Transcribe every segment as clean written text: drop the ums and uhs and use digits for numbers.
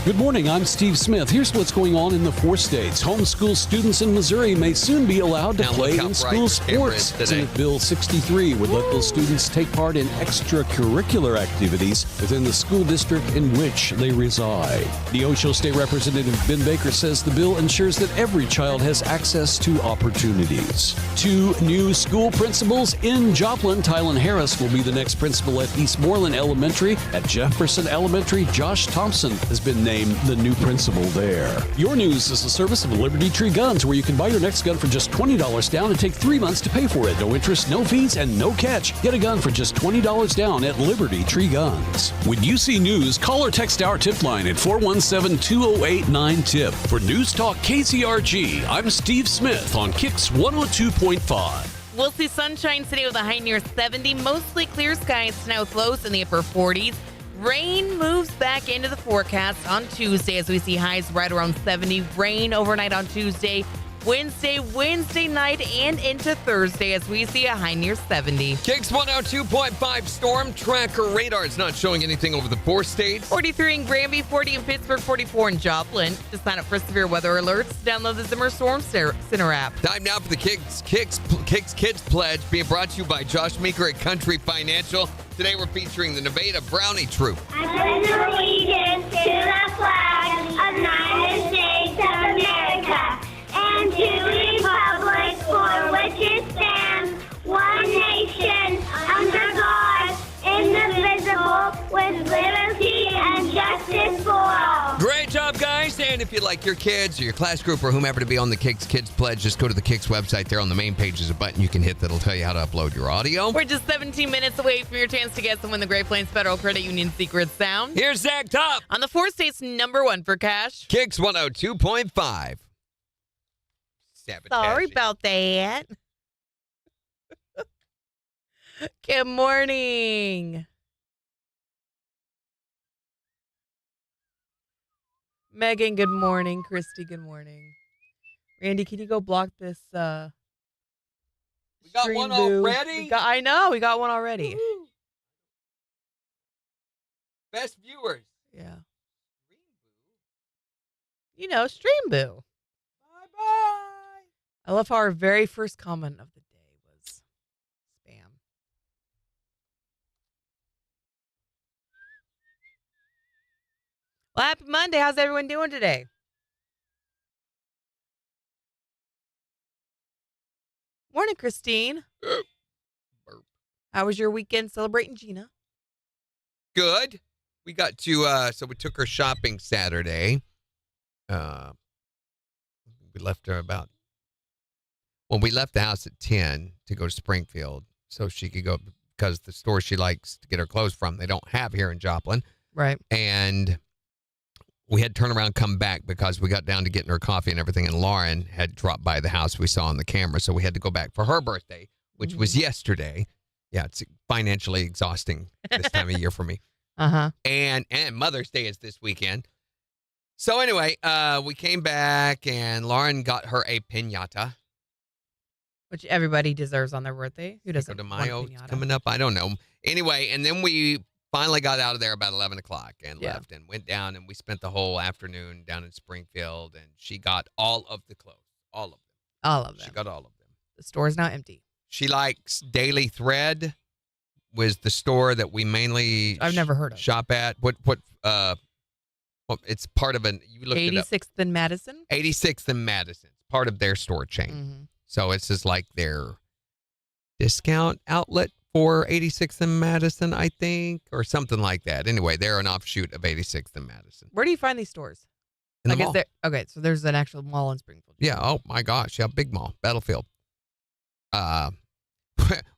Good morning, I'm Steve Smith. Here's what's going on in the 4 states. Homeschool students in Missouri may soon be allowed to play in school sports. Senate Bill 63 would let those students take part in extracurricular activities within the school district in which they reside. Neosho State Representative Ben Baker says the bill ensures that every child has access to opportunities. 2 new school principals in Joplin. Tylen Harris will be the next principal at Eastmoreland Elementary. At Jefferson Elementary, Josh Thompson has been named the new principal there. Your News is a service of Liberty Tree Guns, where you can buy your next gun for just $20 down and take 3 months to pay for it. No interest, no fees, and no catch. Get a gun for just $20 down at Liberty Tree Guns. When you see news, call or text our tip line at 417-208-9TIP. For News Talk KCRG, I'm Steve Smith on KIX 102.5. We'll see sunshine today with a high near 70. Mostly clear skies tonight with lows in the upper 40s. Rain moves back into the forecast on Tuesday as we see highs right around 70. Rain overnight on Tuesday, Wednesday night, and into Thursday as we see a high near 70. KIX 102.5 storm tracker radar is not showing anything over the 4 states. 43 in Granby, 40 in Pittsburgh, 44 in Joplin. To sign up for severe weather alerts, download the Zimmer Storm Center app. Time now for the KIX Kids Pledge, being brought to you by Josh Meeker at Country Financial. Today we're featuring the Nevada Brownie Troop. I pledge allegiance to the flag of the United States of America and to the republic for which it stands, one nation, under God, indivisible, with liberty and justice for all. Great job, guys. And if you'd like your kids or your class group or whomever to be on the KIX Kids Pledge, just go to the KIX website. There on the main page is a button you can hit that'll tell you how to upload your audio. We're just 17 minutes away from your chance to guess and win the Great Plains Federal Credit Union Secret Sound. Here's Zach Top On the 4 states, number 1 for cash. KIX 102.5. Sorry about that. Good morning. Megan, good morning. Christy, good morning. Randy, can you go block this We got one already? I know, we got one already. Woo-hoo. Best viewers. Yeah. You know, Stream Boo. Bye-bye. I love how our very first comment of the day was spam. Well, happy Monday. How's everyone doing today? Morning, Christine. Burp. How was your weekend celebrating Gina? Good. We got to, so we took her shopping Saturday. We left her we left the house at 10 to go to Springfield so she could go, because the store she likes to get her clothes from, they don't have here in Joplin. Right. And we had to turn around and come back because we got down to getting her coffee and everything, and Lauren had dropped by the house we saw on the camera, so we had to go back for her birthday, which was yesterday. Yeah, it's financially exhausting this time of year for me. Uh-huh. And Mother's Day is this weekend. So anyway, we came back, and Lauren got her a piñata. Which everybody deserves on their birthday. Who doesn't Cinco de want a Mayo piñata? coming up? I don't know. Anyway, and then we finally got out of there about 11 o'clock and left and went down, and we spent the whole afternoon down in Springfield, and she got all of the clothes. All of them. All of them. She got all of them. The store's now empty. She likes Daily Thread, was the store that we mainly I've never heard of. shop at. It's part of you looked it up. 86th and Madison? 86th and Madison. It's part of their store chain. Mm-hmm. So it's just like their discount outlet for 86th and Madison, I think, or something like that. Anyway, they're an offshoot of 86th and Madison. Where do you find these stores? In the mall. Okay, so there's an actual mall in Springfield. Yeah. Oh my gosh. Yeah. Big mall. Battlefield.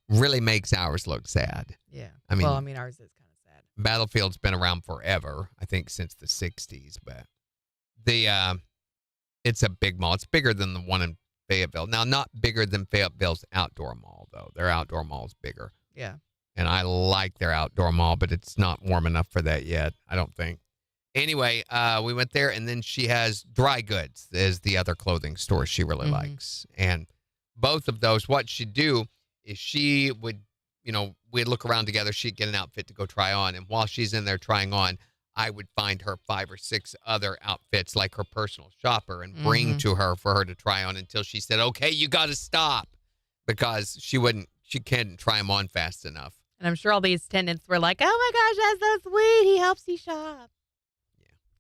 Really makes ours look sad. Yeah. I mean, ours is kind of sad. Battlefield's been around forever. I think since the 60s, but it's a big mall. It's bigger than the one in Fayetteville. Now, not bigger than Fayetteville's outdoor mall, though. Their outdoor mall is bigger. Yeah. And I like their outdoor mall, but it's not warm enough for that yet, I don't think. Anyway, we went there, and then she has Dry Goods is the other clothing store she really likes. And both of those, what she'd do is she would, we'd look around together. She'd get an outfit to go try on. And while she's in there trying on, I would find her 5 or 6 other outfits like her personal shopper and bring to her for her to try on until she said, okay, you got to stop, because she couldn't try them on fast enough. And I'm sure all these attendants were like, oh my gosh, that's so sweet. He helps you shop.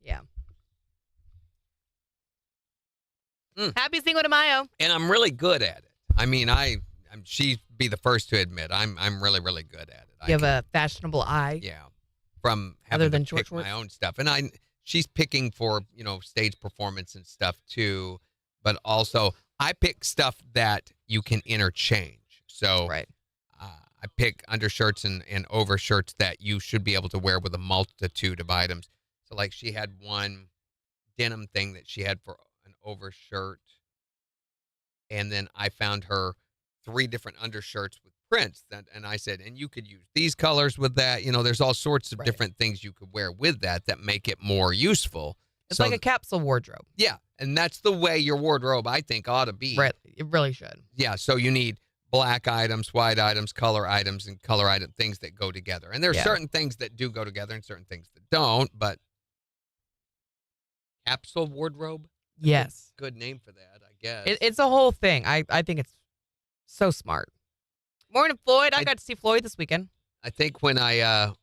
Yeah. Happy Cinco de Mayo. And I'm really good at it. I mean, she'd be the first to admit I'm really, really good at it. You have a fashionable eye. Yeah. From Other having than to pick short my own stuff. And she's picking for, stage performance and stuff too. But also I pick stuff that you can interchange. So Right. I pick undershirts and overshirts that you should be able to wear with a multitude of items. So like she had one denim thing that she had for an overshirt. And then I found her 3 different undershirts with prints. And I said, and you could use these colors with that. There's all sorts of different things you could wear with that make it more useful. It's like a capsule wardrobe. Yeah. And that's the way your wardrobe, I think, ought to be. Right. It really should. Yeah. So you need black items, white items, color items, and color item things that go together. And there's certain things that do go together and certain things that don't, but capsule wardrobe? Yes. Good name for that, I guess. It's a whole thing. I think it's so smart. Morning, Floyd. I got to see Floyd this weekend. I think when I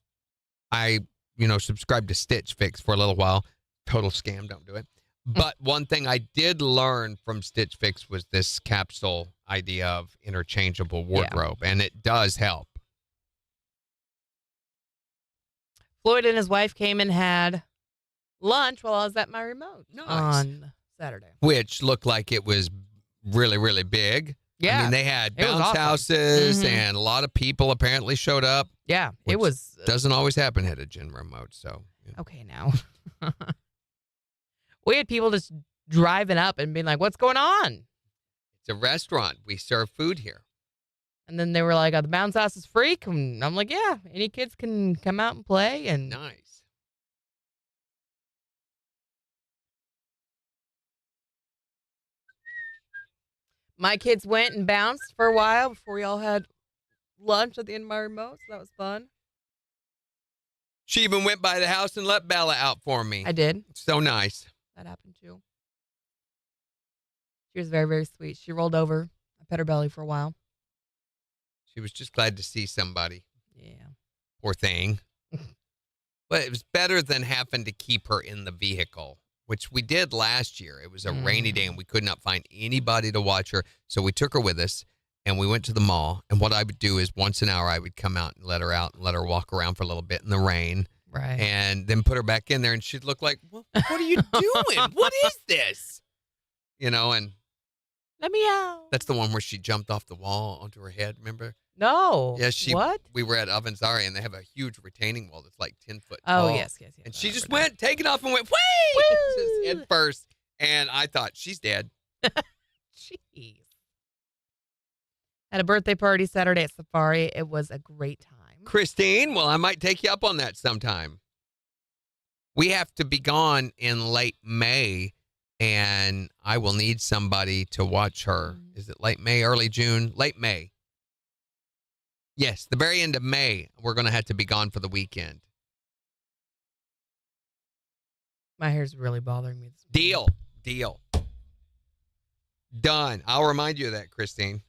subscribed to Stitch Fix for a little while, total scam, don't do it. But one thing I did learn from Stitch Fix was this capsule idea of interchangeable wardrobe, and it does help. Floyd and his wife came and had lunch while I was at my remote on Saturday. Which looked like it was really, really big. Yeah. I mean, they had It was bounce awesome. houses, and a lot of people apparently showed up. Yeah, it was. Doesn't always happen at a gym remote, so. Yeah. Okay, now. We had people just driving up and being like, what's going on? It's a restaurant. We serve food here. And then they were like, the bounce house is free. And I'm like, yeah, any kids can come out and play. And Nice. my kids went and bounced for a while before we all had lunch at the end of my remote. So that was fun. She even went by the house and let Bella out for me. I did. So nice. That happened too. She was very, very sweet. She rolled over. I pet her belly for a while. She was just glad to see somebody. Yeah. Poor thing. But it was better than having to keep her in the vehicle, which we did last year. It was a rainy day and we could not find anybody to watch her. So we took her with us and we went to the mall. And what I would do is once an hour, I would come out and let her out and let her walk around for a little bit in the rain. Right. And then put her back in there and she'd look like, what are you doing? What is this? And let me out. that's the one where she jumped off the wall onto her head, remember? No. Yeah, What? We were at Avanzari and they have a huge retaining wall that's like 10 foot tall. Oh, yes. And I she just remember went, taking off and went, whee! Woo! Just head first. And I thought, she's dead. that. Jeez. Had a birthday party Saturday at Safari. It was a great time. Christine, well, I might take you up on that sometime. We have to be gone in late May, and I will need somebody to watch her. Is it late May, early June? Late May. Yes, the very end of May, we're going to have to be gone for the weekend. My hair's really bothering me. Deal. Done. I'll remind you of that, Christine.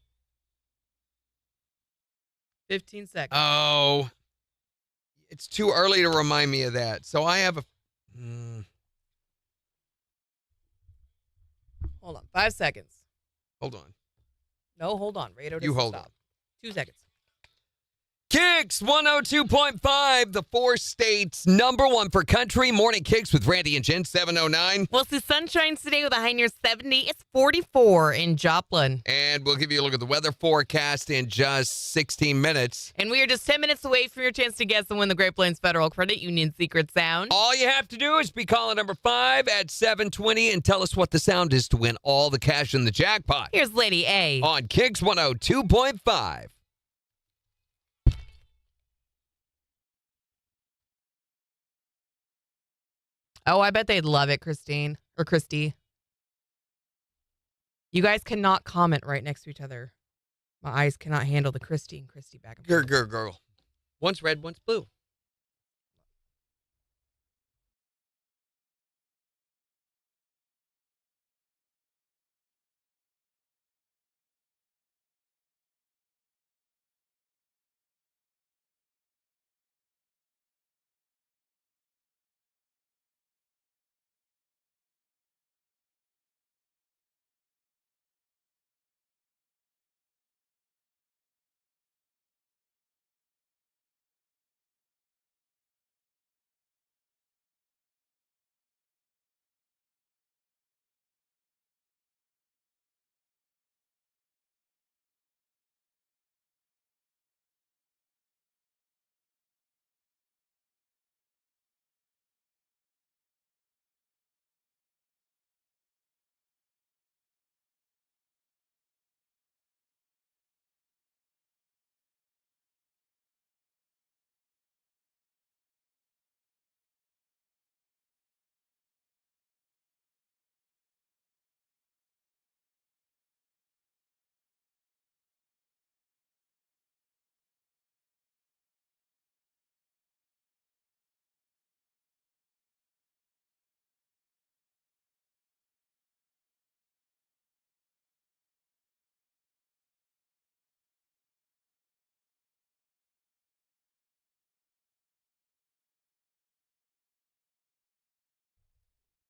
15 seconds. Oh, it's too early to remind me of that. So I have a... Hold on. 5 seconds. Hold on. No, hold on. Radio doesn't You hold stop. on. 2 seconds. KIX 102.5, the 4 states #1 for country. Morning KIX with Randy and Jen, 709. We'll see sunshine today with a high near 70. It's 44 in Joplin. And we'll give you a look at the weather forecast in just 16 minutes. And we are just 10 minutes away from your chance to guess and win the Great Plains Federal Credit Union Secret Sound. All you have to do is be calling number 5 at 720 and tell us what the sound is to win all the cash in the jackpot. Here's Lady A. On KIX 102.5. Oh, I bet they'd love it, Christine. Or Christy. You guys cannot comment right next to each other. My eyes cannot handle the Christy and Christy back and forth. Girl. One's red, one's blue.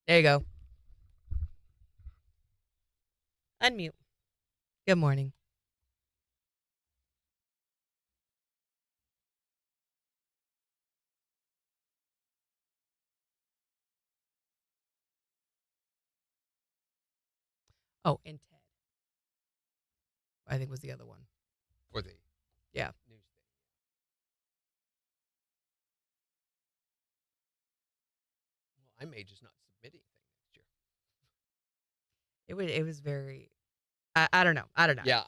There you go. Unmute. Good morning. Oh, and Ted, I think was the other one. For the Yeah. news thing. Well, I may just not submit anything next year. It was very. I don't know. I don't know. Yeah,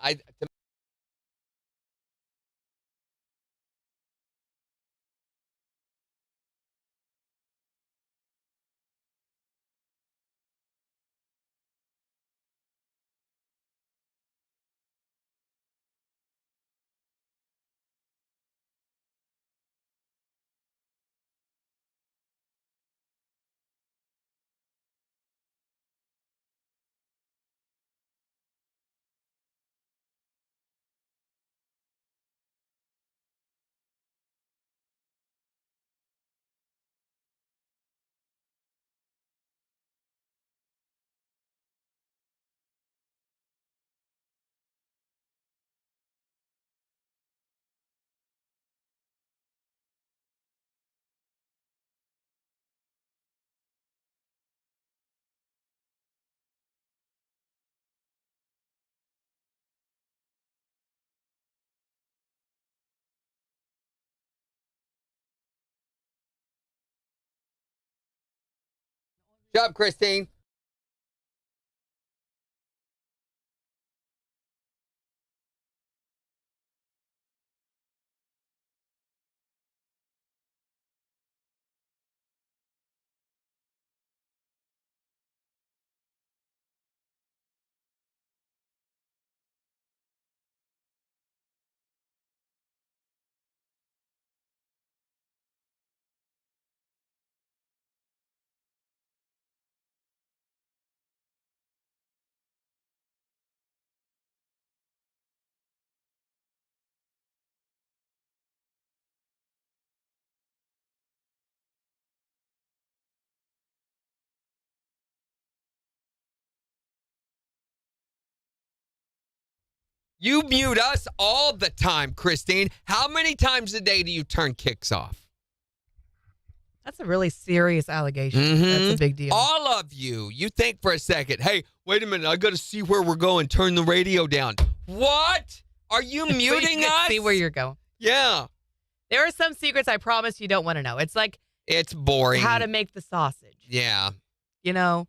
Shut up, Christine. You mute us all the time, Christine. How many times a day do you turn KIX off? That's a really serious allegation. That's a big deal. All of you. You think for a second, hey, wait a minute, I got to see where we're going. Turn the radio down. What? Are you muting us? See where you're going. Yeah. There are some secrets I promise you don't want to know. It's like It's boring. how to make the sausage. Yeah. You know?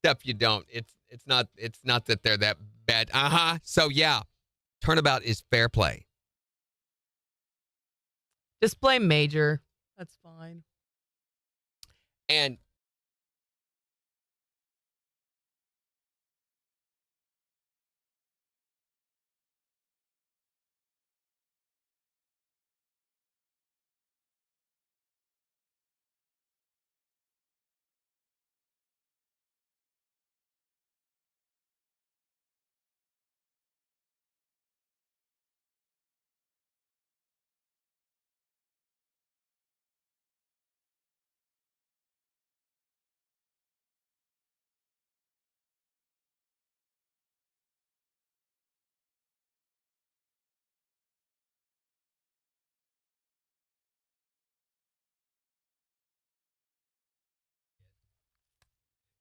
Stuff you don't. It's not that they're that bad. So yeah. Turnabout is fair play. Display major. That's fine. And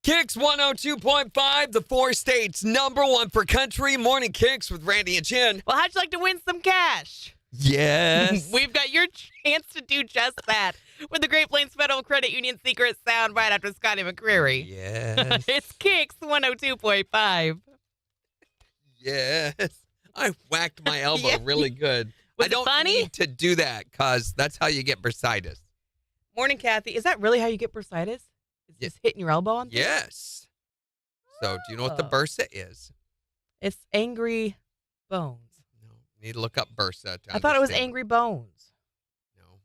KIX 102.5, the 4 states number 1 for country. Morning KIX with Randy and Jen. Well, how'd you like to win some cash? Yes. We've got your chance to do just that with the Great Plains Federal Credit Union secret sound right after Scotty McCreery. Yes. It's KIX 102.5. Yes. I whacked my elbow Yeah. really good. Was I don't it funny? need to do that because that's how you get bursitis. Morning, Kathy. Is that really how you get bursitis? Is Yeah. just hitting your elbow on things? Yes. So do you know what the Oh. bursa is? It's angry bones. No. You need to look up bursa. I thought it was understand. angry bones. No.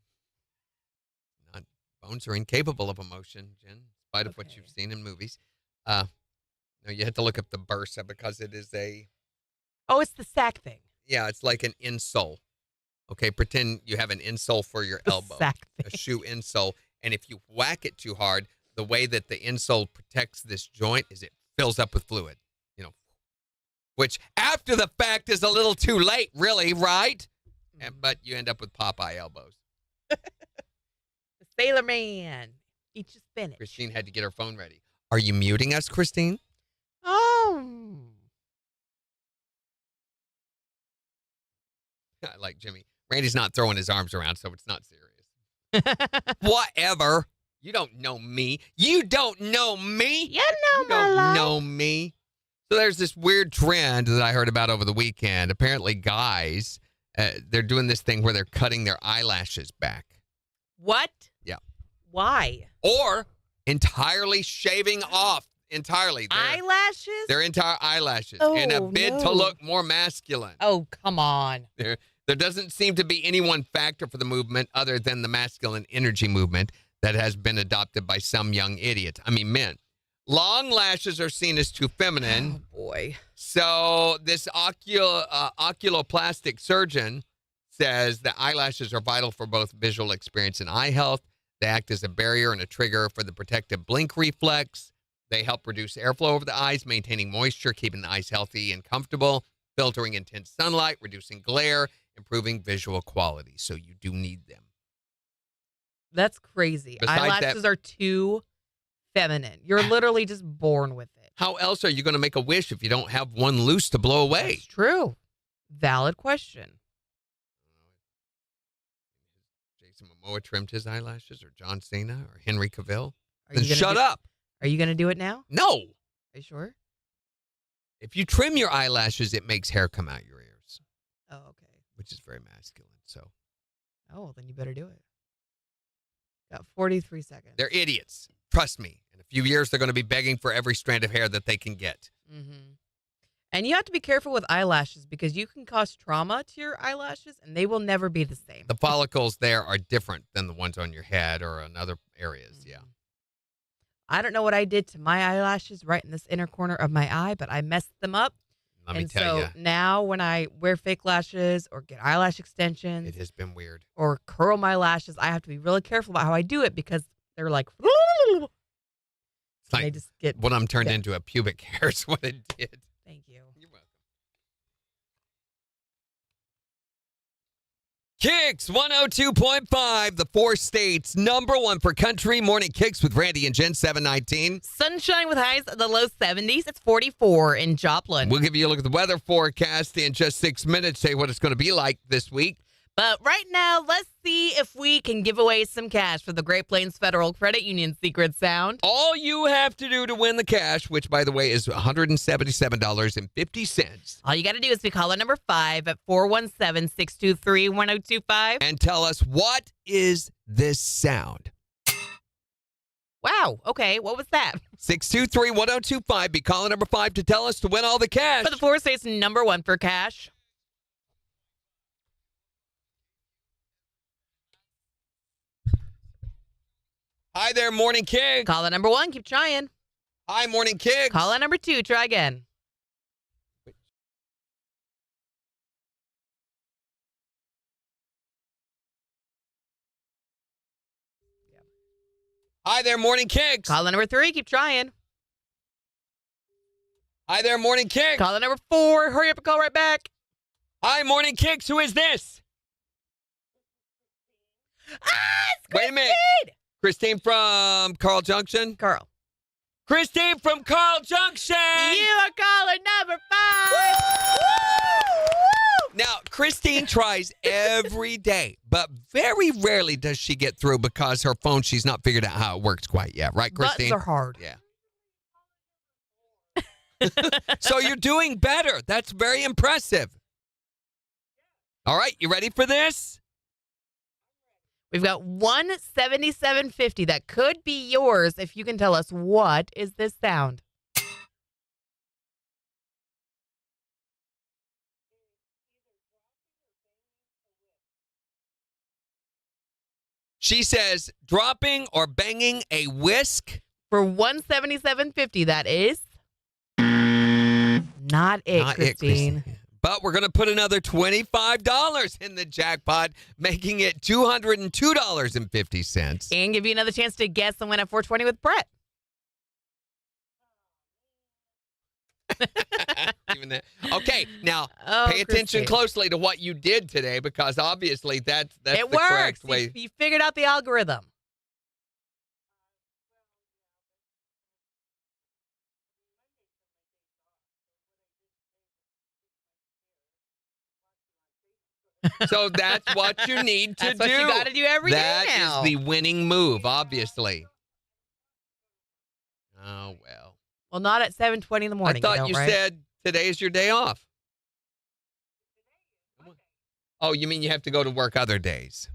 Not, bones are incapable of emotion, Jen, in spite of what Okay. you've seen in movies. No, you have to look up the bursa because it is Oh, it's the sack thing. it's like an insole. Okay, pretend you have an insole for your The elbow, sack a thing. shoe insole, and if you whack it too hard, the way that the insole protects this joint is it fills up with fluid, which after the fact is a little too late, really, right? But you end up with Popeye elbows. The Sailor Man. Eat your spinach. Christine had to get her phone ready. Are you muting us, Christine? Oh. I like Jimmy. Randy's not throwing his arms around, so it's not serious. Whatever. You don't know me. You don't know me. You know You my don't life. know me. So there's this weird trend that I heard about over the weekend. Apparently, guys, they're doing this thing where they're cutting their eyelashes back. What? Yeah. Why? Or entirely shaving off entirely Eyelashes? their entire eyelashes in a Oh, bid to no. look more masculine. Oh, come on. There doesn't seem to be any one factor for the movement other than the masculine energy movement that has been adopted by some young idiots. I mean, men. Long lashes are seen as too feminine. Oh, boy. So this oculoplastic surgeon says that eyelashes are vital for both visual experience and eye health. They act as a barrier and a trigger for the protective blink reflex. They help reduce airflow over the eyes, maintaining moisture, keeping the eyes healthy and comfortable, filtering intense sunlight, reducing glare, improving visual quality. So you do need them. That's crazy. Besides Eyelashes that- are too feminine. You're literally just born with it. How else are you going to make a wish if you don't have one loose to blow away? That's true. Valid question. Jason Momoa trimmed his eyelashes, or John Cena, or Henry Cavill? Are Then you gonna shut do- up. Are you going to do it now? No. Are you sure? If you trim your eyelashes, it makes hair come out your ears, Oh, okay. which is very masculine. So Oh, then you better do it. Got 43 seconds. they're idiots. Trust me. In a few years, they're going to be begging for every strand of hair that they can get. Mm-hmm. And you have to be careful with eyelashes because you can cause trauma to your eyelashes and they will never be the same. The follicles there are different than the ones on your head or on other areas. Yeah. I don't know what I did to my eyelashes right in this inner corner of my eye, but I messed them up. Let me and tell so you, now when I wear fake lashes or get eyelash extensions it has been weird. or curl my lashes, I have to be really careful about how I do it because they're like, It's they like just get. when I'm turned Yeah. into a pubic hair is what it did. Thank you. You're welcome. KIX 102.5, the 4 states, #1 for country. Morning KIX with Randy and Jen, 719. Sunshine with highs in the low 70s. It's 44 in Joplin. We'll give you a look at the weather forecast in just 6 minutes, say what it's going to be like this week. But right now, let's see if we can give away some cash for the Great Plains Federal Credit Union Secret Sound. All you have to do to win the cash, which, by the way, is $177.50, All you got to do is be caller number 5 at 417-623-1025. and tell us, what is this sound? Wow. Okay. What was that? 623-1025. Be caller number 5 to tell us to win all the cash. For the 4 states, #1 for cash. Hi there, Morning KIX. Caller number 1, keep trying. Hi, Morning KIX. Caller number 2, try again. Hi there, Morning KIX. Caller number 3, keep trying. Hi there, Morning KIX. Caller number 4, hurry up and call right back. Hi, Morning KIX. Who is this? It's Wait a minute. Christine from Carl Junction? Carl. Christine from Carl Junction! You are caller number 5. Now, Christine tries every day, but very rarely does she get through because her phone, she's not figured out how it works quite yet. Right, Christine? Buttons are hard. Yeah. So you're doing better. That's very impressive. All right, you ready for this? We've got $177.50 that could be yours if you can tell us what is this sound. She says, dropping or banging a whisk. For $177.50, that is not it, Not Christine. But we're going to put another $25 in the jackpot, making it $202.50. And give you another chance to guess and win at 420 with Brett. Even that. Okay, now pay attention Christine. closely to what you did today, because obviously that's It the works. correct way. You figured out the algorithm. So that's what you need to That's do. what you got to do every day now. That is the winning move, obviously. Oh, well. Well, not at 7:20 in the morning. I thought you right? said today's your day off. Oh, you mean you have to go to work other days?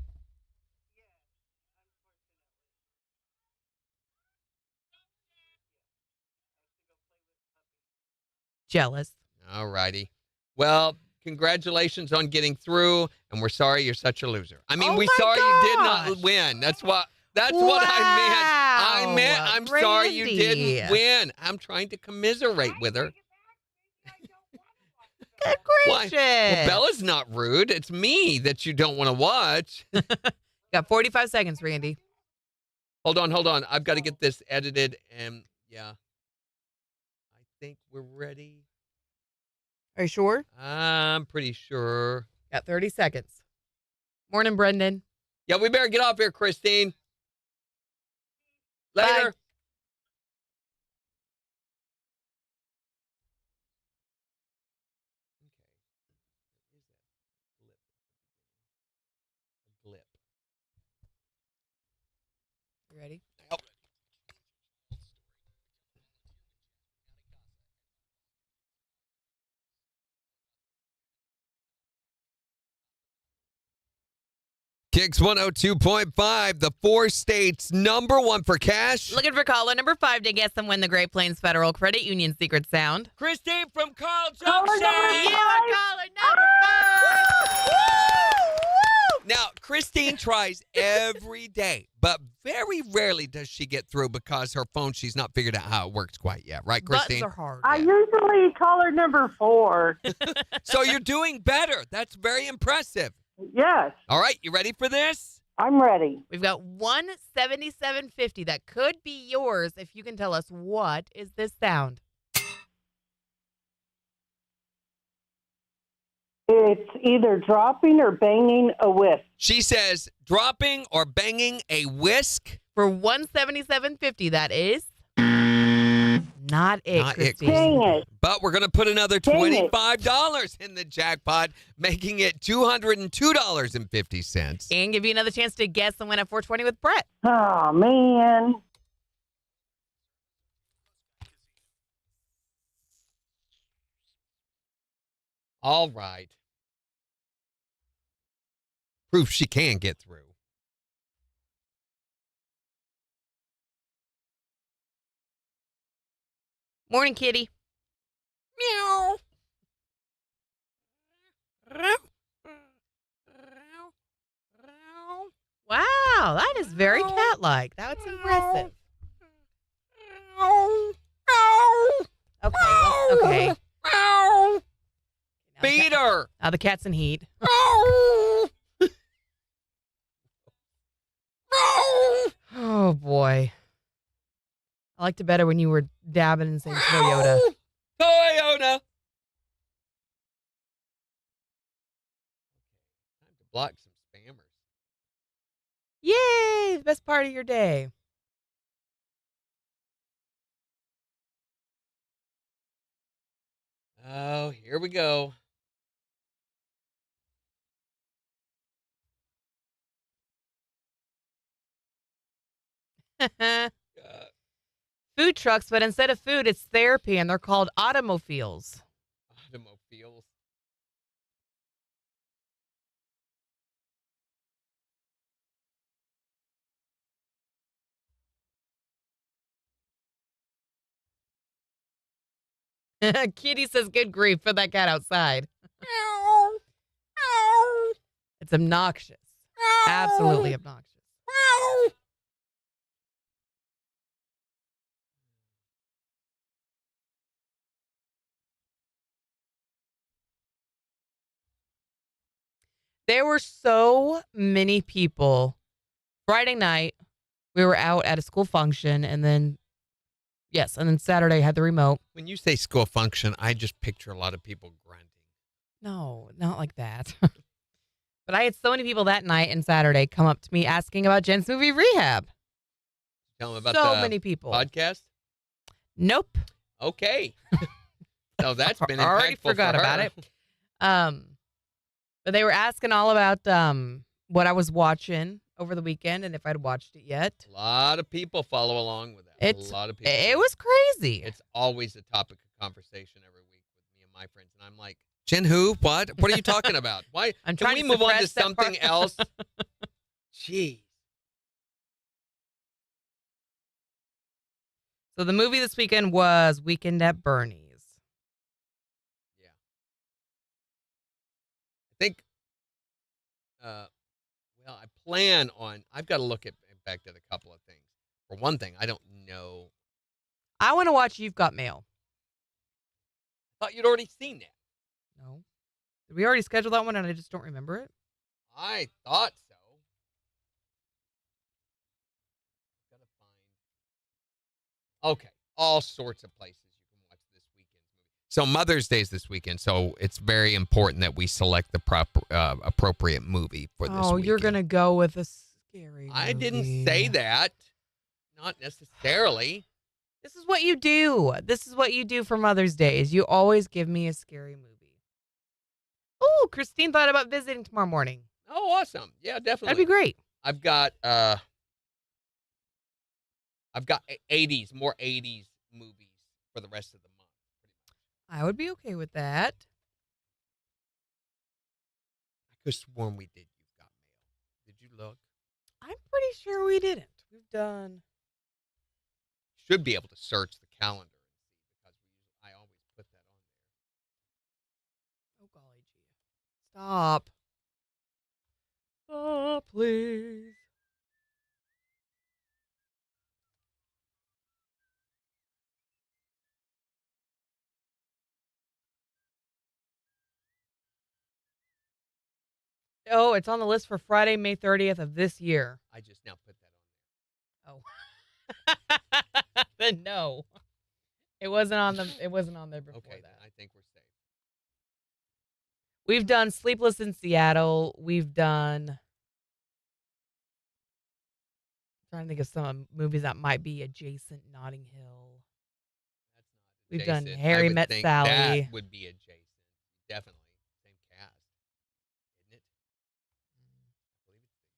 Jealous. All righty. Well, congratulations on getting through, and we're sorry you're such a loser. I mean, Oh we my sorry you did gosh. not win. That's what I meant. I'm sorry you Brandy. didn't win. I'm trying to commiserate with her. Good Why? gracious. Well, Bella's not rude. It's me that you don't want to watch. Got 45 seconds, Randy. Hold on. I've got to get this edited, and yeah. I think we're ready. Are you sure? I'm pretty sure. Got 30 seconds. Morning, Brendan. Yeah, we better get off here, Christine. Later. Bye. Blip. You ready? KIX 102.5, the 4 states #1 for cash. Looking for caller number 5 to guess and win the Great Plains Federal Credit Union secret sound. Christine from Carl Caller Junction. number You five. are caller number 5. Now, Christine tries every day, but very rarely does she get through because her phone, she's not figured out how it works quite yet. Right, Christine? Buttons are hard. I usually caller number 4. So you're doing better. That's very impressive. Yes, All right, you ready for this? I'm ready. We've got 177.50 that could be yours if you can tell us what is this sound. It's either dropping or banging a whisk. She says dropping or banging a whisk. For 177.50, that is not it, Not it, Christine. Dang it. But we're going to put another Dang it. $25 in the jackpot, making it $202.50. And give you another chance to guess and win at 420 with Brett. Oh, man. All right. Proof she can get through. Morning, kitty. Meow. Wow, that is very cat-like. That's impressive. Okay, okay. Now the Beat her. Now the cat's in heat. Oh, boy. I liked it better when you were dabbing and saying Toyota. Toyota. Time to block some spammers. Yay! The best part of your day. Oh, here we go. Food trucks, but instead of food, it's therapy, and they're called automobiles. Automobiles. Kitty says, good grief, put that cat outside. It's obnoxious. Absolutely obnoxious. There were so many people. Friday night, we were out at a school function, and then Saturday I had the remote. When you say school function, I just picture a lot of people grunting. No, not like that. But I had so many people that night and Saturday come up to me asking about Jen's movie Rehab. Tell them about So the many people. podcast. Nope. Okay. So that's been impactful. Already forgot for her. about it. But they were asking all about what I was watching over the weekend and if I'd watched it yet. A lot of people follow along with that. A lot of people. It was crazy. It's always a topic of conversation every week with me and my friends, and I'm like, Jen, who? What? What are you talking about? Why? I'm Can trying we to move on to suppress that something part. else? Jeez. So the movie this weekend was Weekend at Bernie's. Yeah. I think. Well, I plan on. I've got to look back at a couple of things. For one thing, I don't know. I want to watch You've Got Mail. I thought you'd already seen that. No. Did we already schedule that one and I just don't remember it? I thought so. Gotta find. Okay, all sorts of places you can watch this weekend's movie. So Mother's Day is this weekend, so it's very important that we select the proper, appropriate movie for this weekend. Oh, you're gonna go with a scary movie. I didn't say that. Not necessarily. This is what you do. This is what you do for Mother's Day. Is you always give me a scary movie. Oh, Christine thought about visiting tomorrow morning. Oh, awesome. Yeah, definitely. That'd be great. I've got 80s, more 80s movies for the rest of the month. I would be okay with that. I could have sworn we did You've Got Mail. Did you look? I'm pretty sure we didn't. We've done. Should be able to search the calendar and see because I always put that on there. Oh, golly gee. Stop. Stop, please. Oh, it's on the list for Friday, May 30th of this year. I just now put that on Oh. Then no. It wasn't on there there. before Okay, then that. I think we're safe. We've done Sleepless in Seattle. We've done. I'm trying to think of some movies that might be adjacent Notting Hill. That's not We've done adjacent. Harry I would Met think Sally. That would be adjacent. Definitely. Same cast. Isn't it? I believe it's the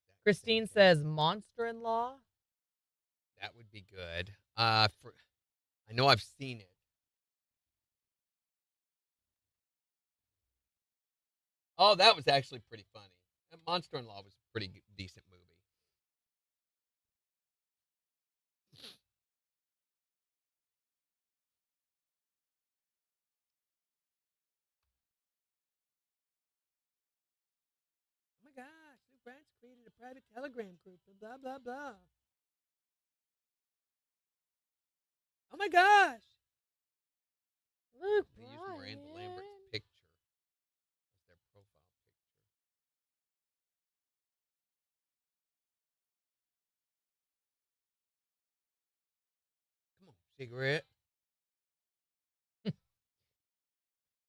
exact Christine same says cast. Monster in Law. That would be good. I know I've seen it. Oh, that was actually pretty funny. That Monster in Law was a pretty decent movie. Oh my gosh, New France created a private telegram group and blah, blah, blah. Oh my gosh. Look, They used Miranda Lambert's picture as their profile picture. Come on, cigarette.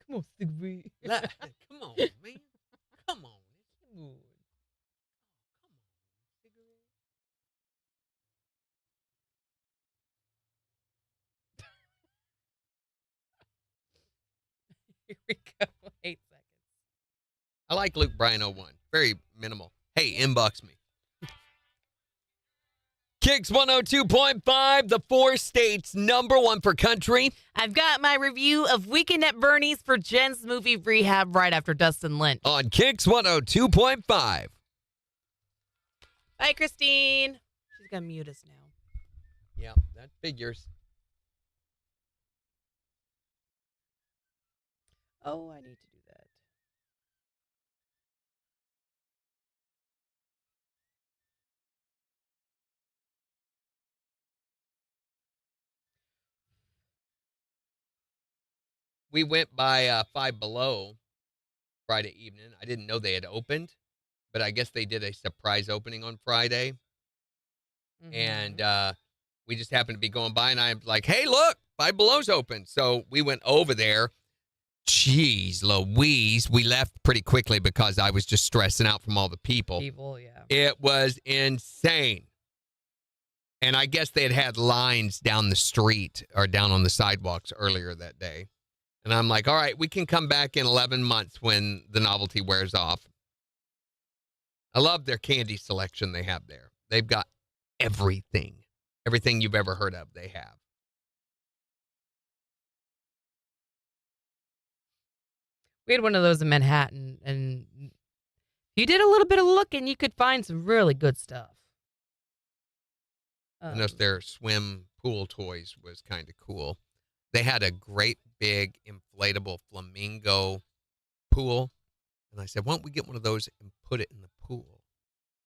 Come on, Stigby. Come on, man. Come on. It's good. Come on, cigarette. Here we go. 8 seconds. I like Luke Bryan 01. Very minimal. Hey, inbox me. KIX 102.5, the 4 states #1 for country. I've got my review of Weekend at Bernie's for Jen's movie Rehab right after Dustin Lynch. On KIX 102.5. Bye, Christine. She's going to mute us now. Yeah, that figures. Oh, I need to do that. We went by Five Below Friday evening. I didn't know they had opened. but I guess they did a surprise opening on Friday. And we just happened to be going by, and I'm like, hey, look, Five Below's open. So we went over there. Jeez Louise. We left pretty quickly because I was just stressing out from all the people. It was insane. And I guess they had lines down the street or down on the sidewalks earlier that day. And I'm like, all right, we can come back in 11 months when the novelty wears off. I love their candy selection they have there. They've got everything. Everything you've ever heard of, they have. We had one of those in Manhattan, and you did a little bit of looking, you could find some really good stuff. I noticed their swim pool toys was kind of cool. They had a great big inflatable flamingo pool. And I said, why don't we get one of those and put it in the pool?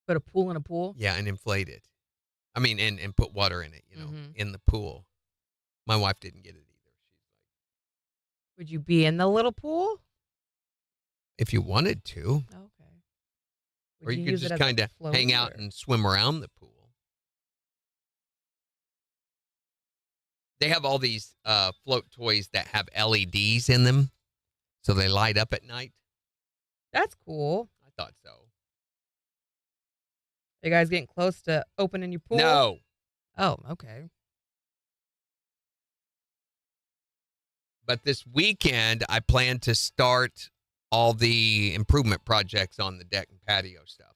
Put a pool in a pool? Yeah, and inflate it. I mean, and put water in it, in the pool. My wife didn't get it either. She's like, would you be in the little pool? If you wanted to. Okay. Or you could just kind of hang out and swim around the pool. They have all these float toys that have LEDs in them, so they light up at night. That's cool. I thought so. You guys getting close to opening your pool? No. Oh, okay. But this weekend, I plan to start all the improvement projects on the deck and patio stuff.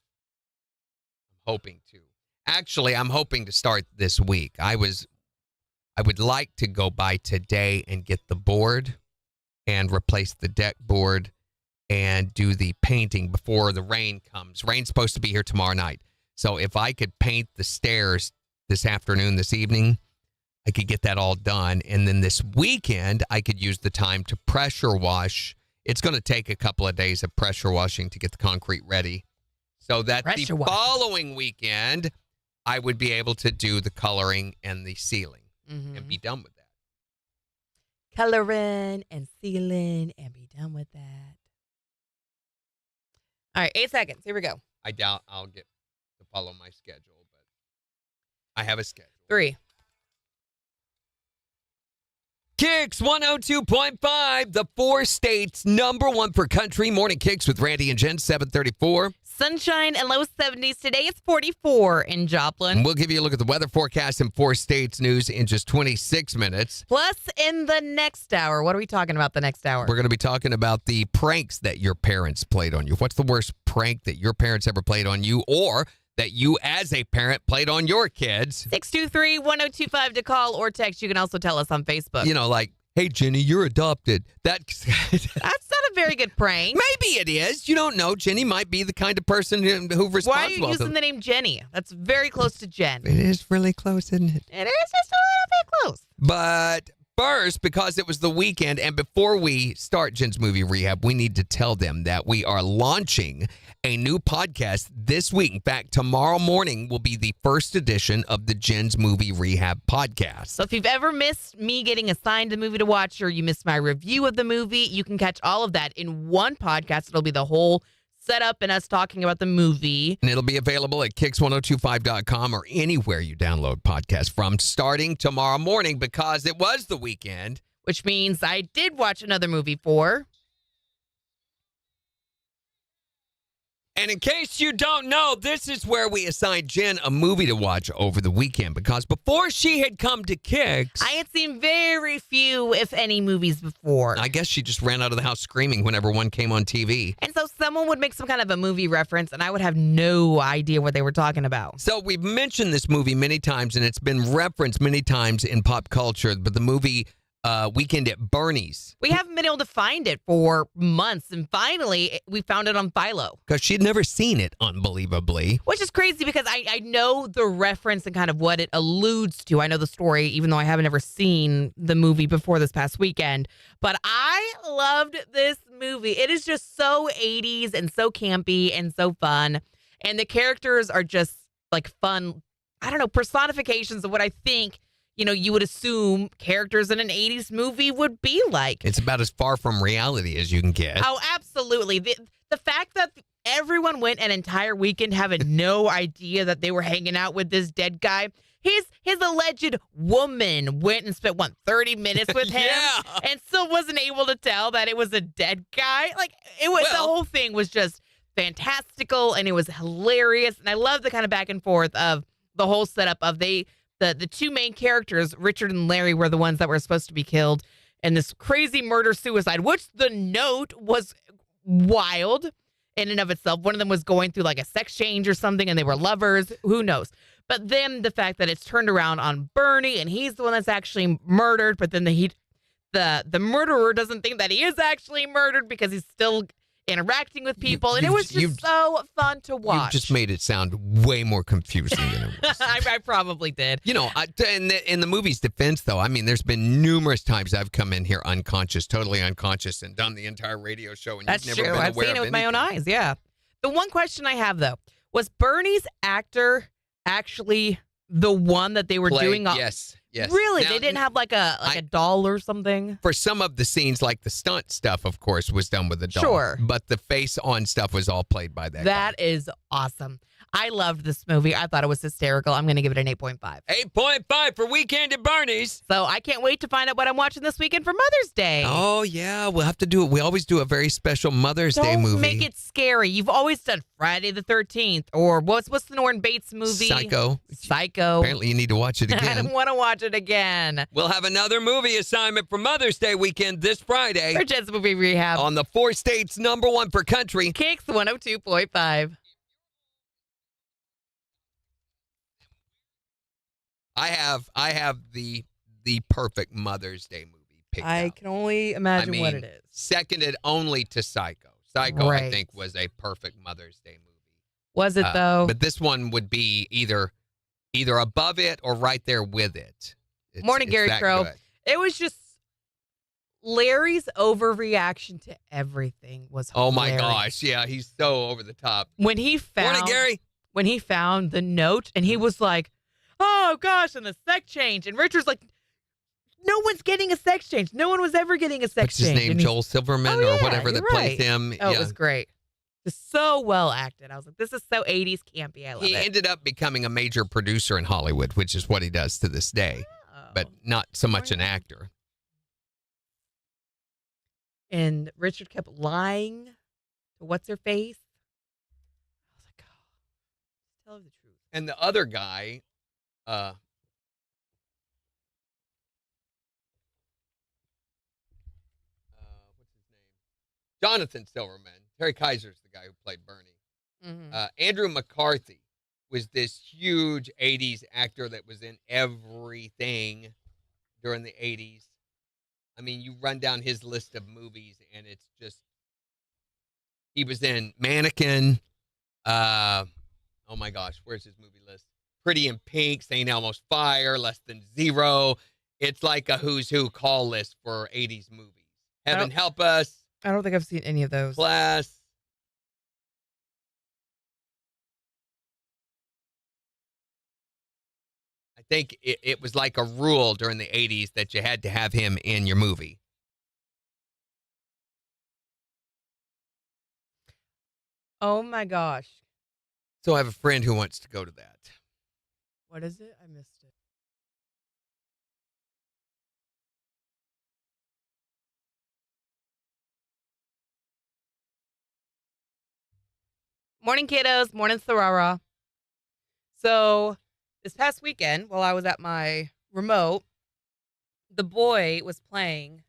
I'm hoping to. Actually, I'm hoping to start this week. I would like to go by today and get the board and replace the deck board and do the painting before the rain comes. Rain's supposed to be here tomorrow night. So if I could paint the stairs this afternoon, this evening, I could get that all done. And then this weekend, I could use the time to pressure wash. It's going to take a couple of days of pressure washing to get the concrete ready. So that the following weekend, I would be able to do the coloring and the sealing and be done with that. Coloring and sealing and be done with that. All right, 8 seconds. Here we go. I doubt I'll get to follow my schedule, but I have a schedule. 3. KIX 102.5, the 4 states #1 for country. Morning KIX with Randy and Jen, 734. Sunshine and low 70s. Today it's 44 in Joplin. We'll give you a look at the weather forecast and 4 states news in just 26 minutes. Plus, in the next hour, what are we talking about the next hour? We're going to be talking about the pranks that your parents played on you. What's the worst prank that your parents ever played on you, or that you as a parent played on your kids? 623-1025 to call or text. You can also tell us on Facebook. You know, like, hey, Jenny, you're adopted. That's not a very good prank. Maybe it is. You don't know. Jenny might be the kind of person who responds well. Why are you using the name Jenny? That's very close to Jen. It is really close, isn't it? It is just a little bit close. But first, because it was the weekend, and before we start Jen's Movie Rehab, we need to tell them that we are launching a new podcast this week. In fact, tomorrow morning will be the first edition of the Jen's Movie Rehab podcast. So if you've ever missed me getting assigned a movie to watch, or you missed my review of the movie, you can catch all of that in one podcast. It'll be the whole setup and us talking about the movie. And it'll be available at KIX1025.com or anywhere you download podcasts from starting tomorrow morning, because it was the weekend. Which means I did watch another movie for... And in case you don't know, this is where we assigned Jen a movie to watch over the weekend, because before she had come to KIX, I had seen very few, if any, movies before. I guess she just ran out of the house screaming whenever one came on TV. And so someone would make some kind of a movie reference, and I would have no idea what they were talking about. So we've mentioned this movie many times, and it's been referenced many times in pop culture, but the movie Weekend at Bernie's. We haven't been able to find it for months, and finally we found it on Philo. Because she'd never seen it, unbelievably. Which is crazy, because I know the reference and kind of what it alludes to. I know the story, even though I haven't ever seen the movie before this past weekend. But I loved this movie. It is just so 80s and so campy and so fun. And the characters are just like fun, I don't know, personifications of what I think, you know, you would assume characters in an 80s movie would be like. It's about as far from reality as you can get. Oh, absolutely. The fact that everyone went an entire weekend having no idea that they were hanging out with this dead guy. His alleged woman went and spent, 30 minutes with him and still wasn't able to tell that it was a dead guy. Like, the whole thing was just fantastical, and it was hilarious. And I love the kind of back and forth of the whole setup of the two main characters, Richard and Larry, were the ones that were supposed to be killed in this crazy murder-suicide, which the note was wild in and of itself. One of them was going through like a sex change or something, and they were lovers. Who knows? But then the fact that it's turned around on Bernie, and he's the one that's actually murdered, but then the murderer doesn't think that he is actually murdered because he's still interacting with people, and it was just so fun to watch. You just made it sound way more confusing than it was. I probably did. You know, in the movie's defense, though, I mean, there's been numerous times I've come in here unconscious, totally unconscious, and done the entire radio show, and That's you've never true. been I've aware seen it of with my own anything. eyes, yeah. The one question I have, though, was Bernie's actor actually the one that they were doing? Yes. Really? Now, they didn't have like a doll or something? For some of the scenes, like the stunt stuff, of course, was done with a doll. Sure. But the face-on stuff was all played by that guy. That is awesome. I loved this movie. I thought it was hysterical. I'm going to give it an 8.5. 8.5 for Weekend at Bernie's. So I can't wait to find out what I'm watching this weekend for Mother's Day. Oh, yeah. We'll have to do it. We always do a very special Mother's Day movie. Don't make it scary. You've always done Friday the 13th or what's the Norman Bates movie? Psycho. Apparently you need to watch it I again. don't want to watch it again. We'll have another movie assignment for Mother's Day weekend this Friday. For Jed's Movie Rehab. On the 4 states, #1 for country. KIX 102.5. I have the perfect Mother's Day movie picked I out. can only imagine what it is. Seconded only to Psycho. Psycho, I Right. think, was a perfect Mother's Day movie. Was it, though? But this one would be either above it or right there with it. Morning, Gary that Crow. good. It was just Larry's overreaction to everything was Oh, my hilarious. gosh. Yeah, he's so over the top. When he found Morning, Gary. when he found the note and he was like, oh gosh, and the sex change. And Richard's like, no one's getting a sex change. No one was ever getting a sex What's his change. name? And he- Joel Silverman Oh, or yeah, whatever that you're plays right. him. Oh, yeah. it was great. Just so well acted. I was like, this is so 80s campy. I love He it. ended up becoming a major producer in Hollywood, which is what he does to this day, Oh. but not so much an actor. And Richard kept lying to what's her face. I was like, oh, tell her the truth. And the other guy, what's his name? Jonathan Silverman. Terry Kaiser's the guy who played Bernie. Andrew McCarthy was this huge 80s actor that was in everything during the 80s. I mean, you run down his list of movies, and it's just, he was in Mannequin. Oh my gosh, where's his movie list? Pretty in Pink, St. Elmo's Fire, Less Than Zero. It's like a who's who call list for 80s movies. Heaven Help Us, I don't think I've seen any of those. Class. I think it was like a rule during the 80s that you had to have him in your movie. Oh my gosh. So I have a friend who wants to go to that. What is it? I missed it. Morning, kiddos. Morning, Sarara. So this past weekend, while I was at my remote, the boy was playing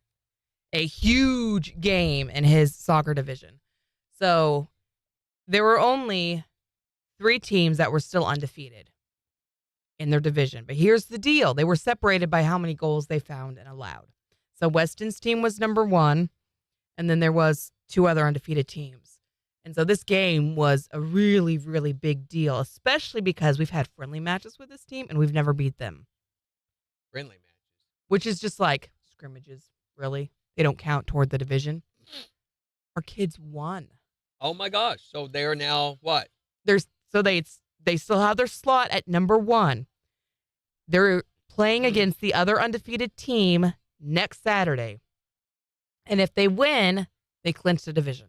a huge game in his soccer division. So there were only 3 teams that were still undefeated in their division. But here's the deal. They were separated by how many goals they found and allowed. So Weston's team was number 1, and then there was 2 other undefeated teams. And so this game was a really, really big deal, especially because we've had friendly matches with this team and we've never beat them. Friendly matches. Which is just like scrimmages, really. They don't count toward the division. Our kids won. Oh my gosh. So they are now what? They still have their slot at number 1. They're playing against the other undefeated team next Saturday. And if they win, they clinch the division.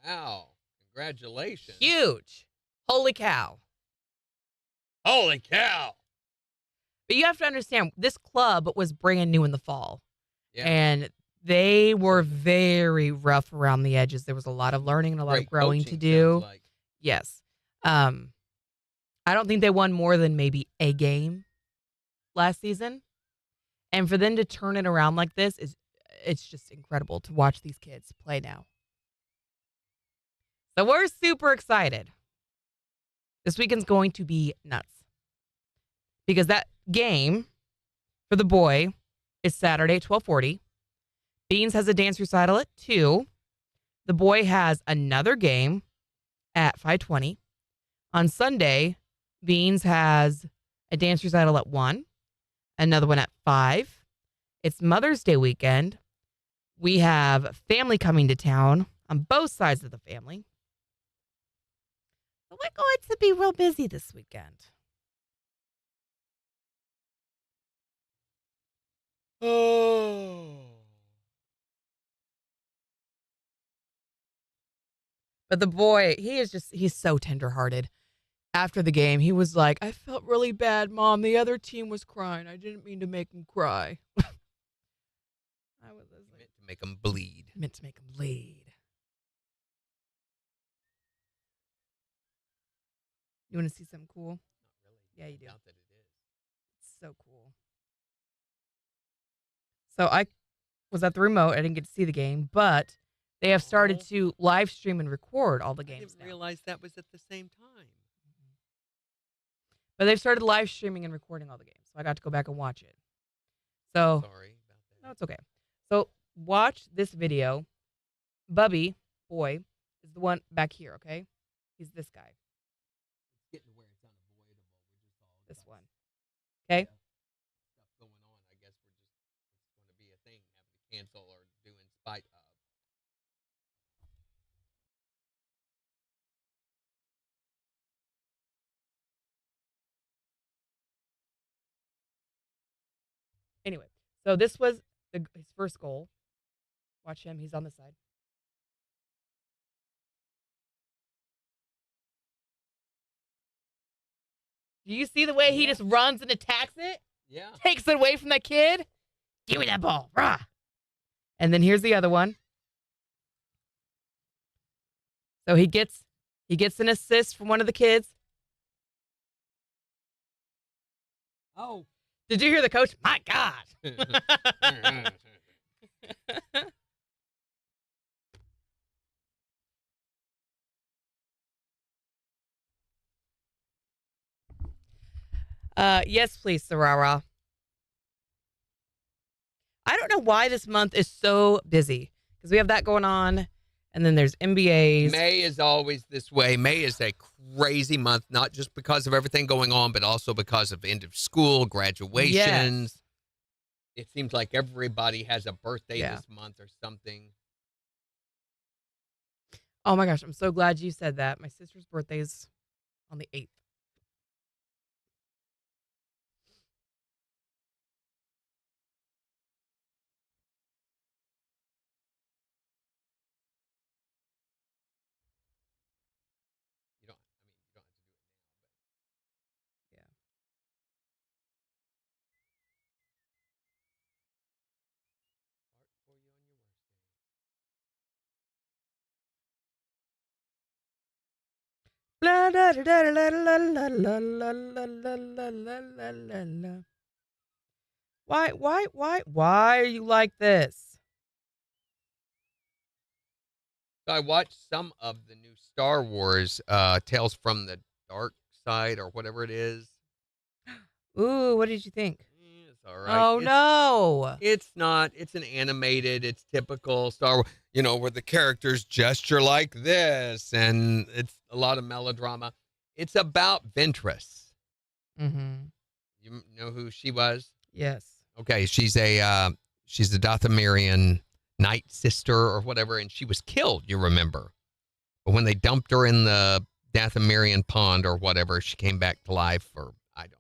Wow. Congratulations. Huge. Holy cow. Holy cow. But you have to understand, this club was brand new in the fall. Yeah. And they were very rough around the edges. There was a lot of learning and a lot Great of growing to coaching, do. sounds like. Yes. I don't think they won more than maybe a game last season. And for them to turn it around like this it's just incredible to watch these kids play now. So we're super excited. This weekend's going to be nuts. Because that game for the boy is Saturday at 12:40. Beans has a dance recital at 2. The boy has another game at 5:20. On Sunday, Beans has a dance recital at 1, another one at 5. It's Mother's Day weekend. We have family coming to town on both sides of the family. So we're going to be real busy this weekend. Oh. But the boy, he's so tenderhearted. After the game, he was like, I felt really bad, Mom. The other team was crying. I didn't mean to make him cry. I was Meant to make them bleed. meant to make him bleed. You want to see something cool? Not really. Yeah, you do. Doubt that it is. It's so cool. So I was at the remote. I didn't get to see the game, but they have started to live stream and record all the I games didn't now. realize that was at the same time. But they've started live streaming and recording all the games. So I got to go back and watch it. So Sorry about that. no, it's okay. So watch this video. Bubby, boy, is the one back here, okay? He's this guy. It's getting to where it's unavoidable. We're just all This one. Okay? stuff going on. I guess it's going to be a thing, having to cancel or do in spite of. Anyway, so this was his first goal. Watch him. He's on the side. Do you see the way he just runs and attacks it? Yeah. Takes it away from that kid? Give me that ball. Rah. And then here's the other one. So he gets an assist from one of the kids. Oh. Did you hear the coach? My God. Yes, please, Sarara. I don't know why this month is so busy because we have that going on, and then there's MBAs. May is always this way. May is a crazy month, not just because of everything going on, but also because of end of school, graduations. It seems like everybody has a birthday this month or something. Oh my gosh, I'm so glad you said that. My sister's birthday is on the 8th. You don't have to do it now, but Yeah. art for you on your worst day. La da da da da la la la la la la la la la la. Why are you like this? So I watched some of the new Star Wars, Tales from the Dark Side or whatever it is. Ooh, what did you think? It's all right. Oh no. It's not. It's an animated. It's typical Star Wars. Where the characters gesture like this, and it's a lot of melodrama. It's about Ventress. Mm-hmm. You know who she was? Yes. Okay, she's a Dathomirian Night Sister or whatever, and she was killed. You remember? But when they dumped her in the Dathomirian pond or whatever, she came back to life. Or I don't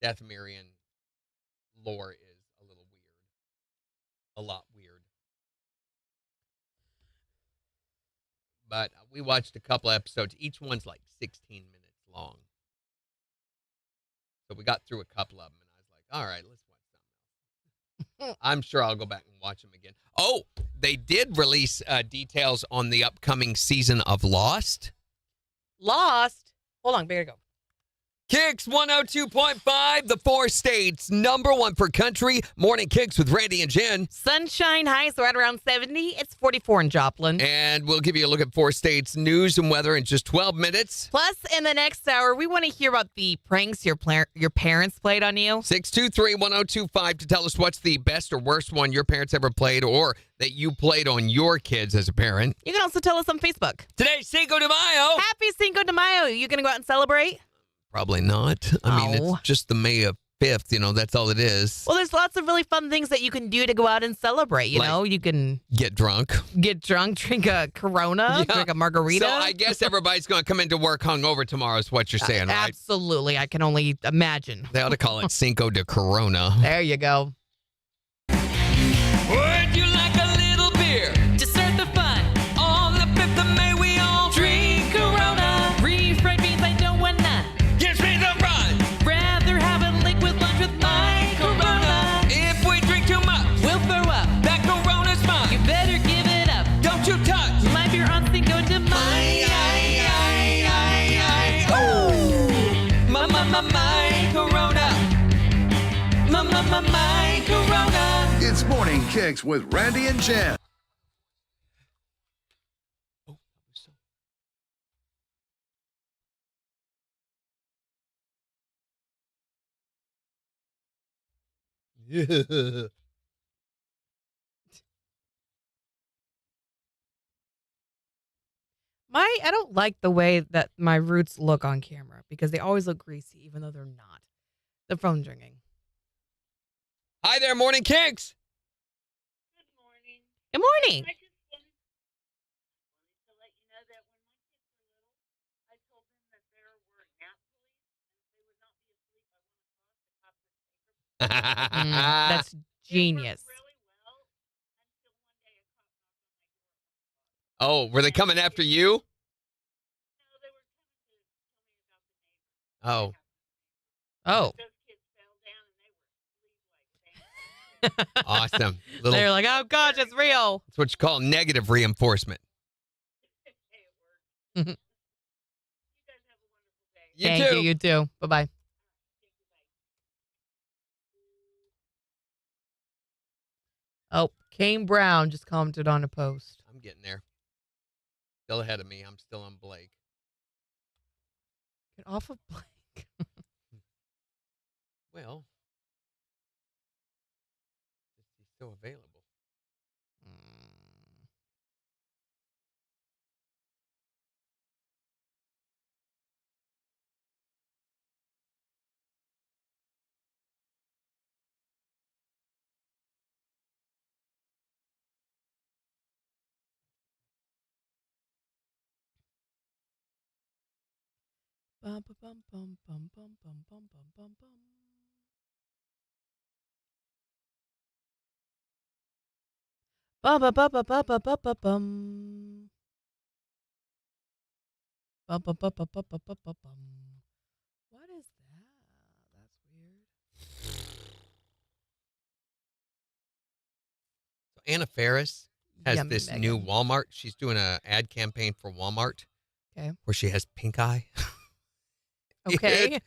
know. Dathomirian lore is a little weird. A lot weird. but we watched a couple episodes. Each one's like 16 minutes long. So we got through a couple of them, and I was like, all right, let's watch something else. I'm sure I'll go back and watch them again. Oh, they did release details on the upcoming season of Lost. Lost. Hold on, better go. KIX 102.5, the 4 states, #1 for country. Morning KIX with Randy and Jen. Sunshine highs right around 70. It's 44 in Joplin. And we'll give you a look at 4 states news and weather in just 12 minutes. Plus, in the next hour, we want to hear about the pranks your parents played on you. 623-1025 to tell us what's the best or worst one your parents ever played or that you played on your kids as a parent. You can also tell us on Facebook. Today's Cinco de Mayo. Happy Cinco de Mayo. You going to go out and celebrate? Probably not. I mean, Oh. it's just the May 5th, that's all it is. Well, there's lots of really fun things that you can do to go out and celebrate. You know, you can Get drunk. get drunk, drink a Corona, Yeah. drink a margarita. So I guess everybody's going to come into work hungover tomorrow is what you're saying, right? Absolutely. I can only imagine. They ought to call it Cinco de Corona. There you go. Would you like a little beer? To start the fun. On the 5th of May, we all Drink Corona. Refried beans, I don't want none. Gives me the run. Rather have a liquid lunch with my Corona. If we drink too much, We'll throw up. that Corona's You mine. better give it up. Don't you touch. My beer on Cinco de Mayo. My Corona. My Corona. It's Morning Kicks with Randy and Jen. Yeah. I don't like the way that my roots look on camera because they always look greasy, even though they're not. The phone's ringing. Hi there, Morning Kicks. Good morning. I just wanted to let you know that when my kids were little, I told them that there were nap police and they would not be asleep by 1 o'clock. The cop would take them. That's genius. It worked really well until one day a cop knocked on my door. Oh, were they coming after you? No, they were coming to tell me about the neighbors. Oh. Oh. Those kids fell down and they were asleep like babies. Awesome. Little, They're like, oh gosh, it's real. that's what you call negative reinforcement. Hey, it worked. Mhm. You guys have a wonderful day. You Thank too. you. You too. Bye bye. Oh, Kane Brown just commented on a post. I'm getting there. Still ahead of me. I'm still on Blake. Get off of Blake. Well, he's still available. Bum, bum, bum, bum, bum, bum, bum, bum, bum, bum. Bum, bum, bum, bum, bum, bum, bum, bum, bum. Bum, bum, bum, bum, bum, bum, bum, bum, bum. What is that? That's weird. So Anna Faris has Yummy, this Megan. new Walmart. She's doing an ad campaign for Walmart. Okay. Where she has pink eye. Okay.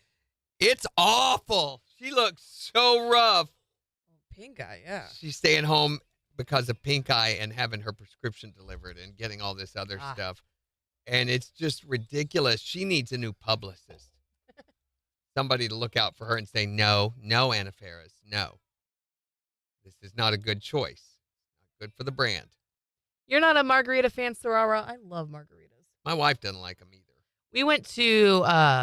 It's awful. She looks so rough. Pink eye, yeah. She's staying home because of pink eye and having her prescription delivered and getting all this other stuff. And it's just ridiculous. She needs a new publicist. Somebody to look out for her and say, no, Anna Faris, no. This is not a good choice. Not good for the brand. You're not a margarita fan, Sorara? I love margaritas. My wife doesn't like them either. We went to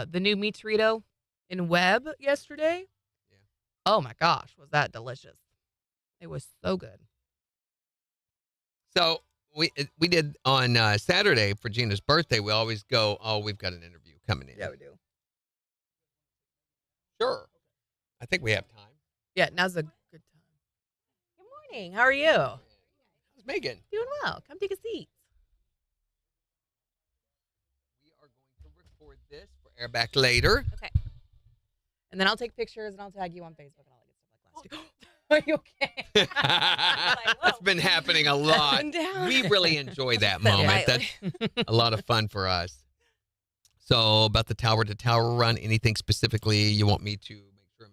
the new Meatorito in Webb yesterday. Yeah. Oh my gosh, was that delicious. It was so good. So we did on Saturday for Gina's birthday. We always go, oh, we've got an interview coming in. we do. Sure. I think we have time. Yeah, now's a good time. Good morning. How are you? How's Megan? Doing well. Come take a seat. We're back later. Okay. And then I'll take pictures and I'll tag you on Facebook and all that good stuff like last year. Are you okay? That's been happening a lot. We really enjoy that moment. That's a lot of fun for us. So about the tower to tower run, anything specifically you want me to make sure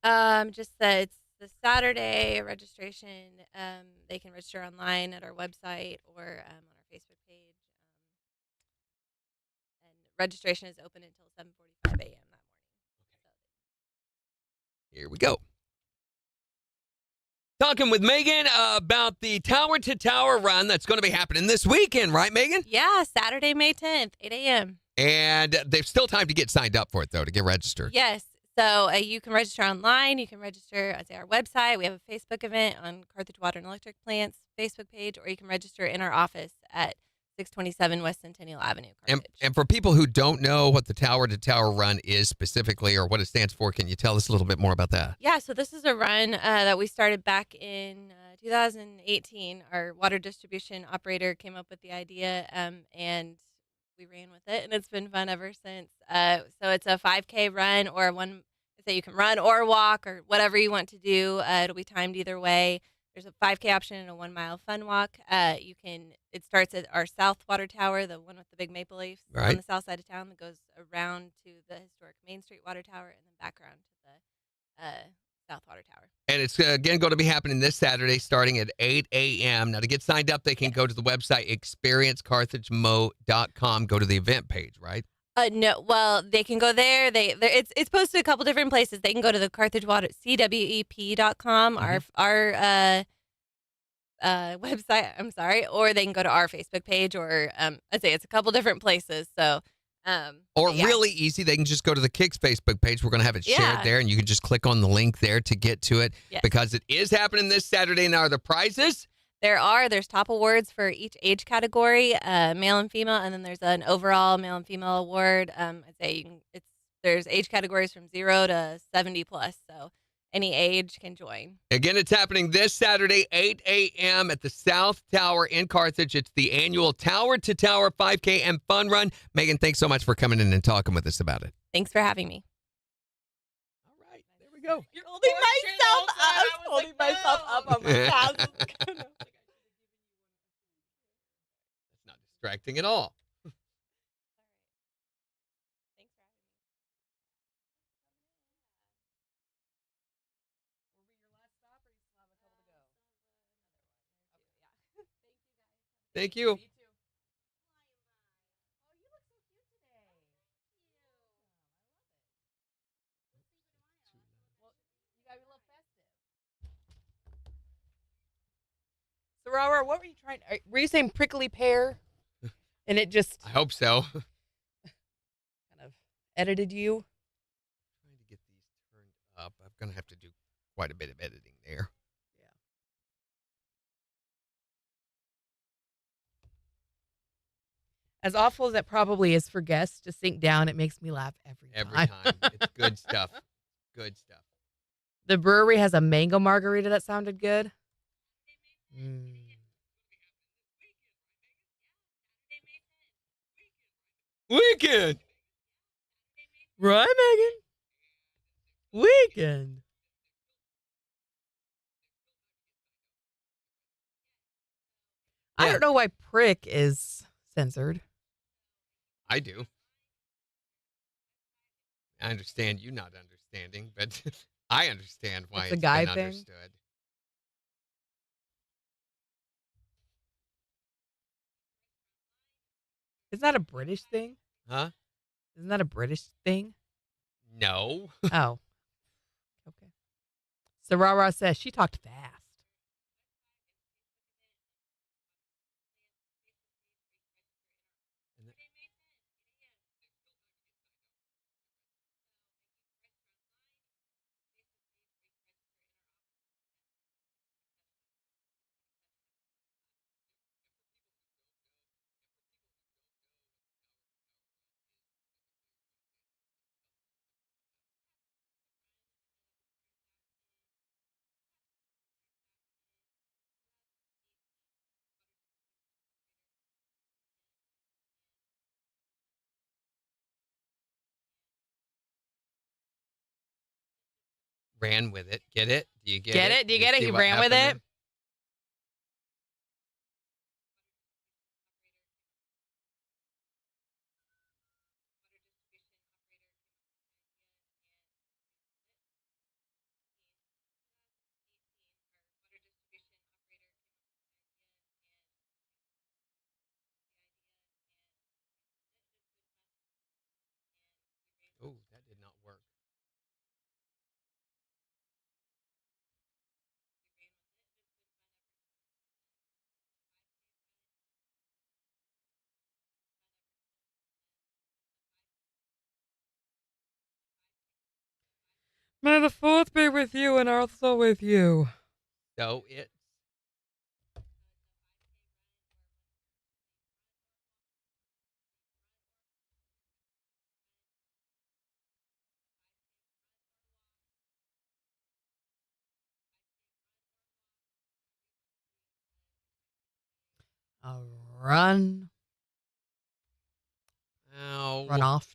I mention? Just that it's the Saturday registration. They can register online at our website or on our Facebook page. And registration is open until 7:45 a.m. that morning. Here we go. Talking with Megan about the Tower to Tower run that's going to be happening this weekend, right, Megan? Yeah, Saturday, May 10th, 8 a.m. And there's still time to get signed up for it, though, to get registered. Yes. So you can register online. You can register at our website. We have a Facebook event on Carthage Water and Electric Plant's Facebook page, or you can register in our office at 627 West Centennial Avenue, Carthage. And for people who don't know what the Tower to Tower run is specifically or what it stands for, can you tell us a little bit more about that? Yeah, so this is a run that we started back in 2018. Our water distribution operator came up with the idea, and we ran with it, and it's been fun ever since. So it's a 5K run or so you can run or walk or whatever you want to do. It'll be timed either way. There's a 5K option and a 1 mile fun walk. It starts at our South Water Tower, the one with the big maple leaves on the south side of town that goes around to the historic Main Street Water Tower and then back around to the South Water Tower. And it's, again, going to be happening this Saturday starting at 8 a.m. Now, to get signed up, they can go to the website experiencecarthagemo.com, go to the event page, right? No, well, they can go there. It's posted a couple different places. They can go to the Carthage Water, CWEP.com, our website, I'm sorry, or they can go to our Facebook page, or I'd say it's a couple different places. So, really easy, they can just go to the KIX Facebook page. We're going to have it shared there, and you can just click on the link there to get to it because it is happening this Saturday. Now, are the prizes? There's top awards for each age category, male and female, and then there's an overall male and female award. I'd say there's age categories from 0 to 70 plus, so any age can join. Again, it's happening this Saturday, 8 a.m. at the South Tower in Carthage. It's the annual Tower to Tower 5K and Fun Run. Megan, thanks so much for coming in and talking with us about it. Thanks for having me. All right, there we go. You're holding myself up. I was holding myself up on my calves. It's not distracting at all. Thank you. Sarara, what were you trying? Were you saying prickly pear? And it just I hope so. kind of edited you. Trying to get these turned up. I'm going to have to do quite a bit of editing there. As awful as that probably is for guests to sink down, it makes me laugh every time. Every time. It's good stuff. Good stuff. The brewery has a mango margarita that sounded good. Weekend. Right, Megan? Weekend. I don't know why prick is censored. I do. I understand you not understanding, but I understand why It's a it's guy been thing? understood. Isn't that a British thing? Huh? Isn't that a British thing? No. Oh. Okay. Sarara says she talked fast. ran with it. Get it? Do you get Get it? it? Do you get it? see He what ran with happened it? there? Oh, that did not work. May the fourth be with you and also with you. So it. A run. Ow. Run off.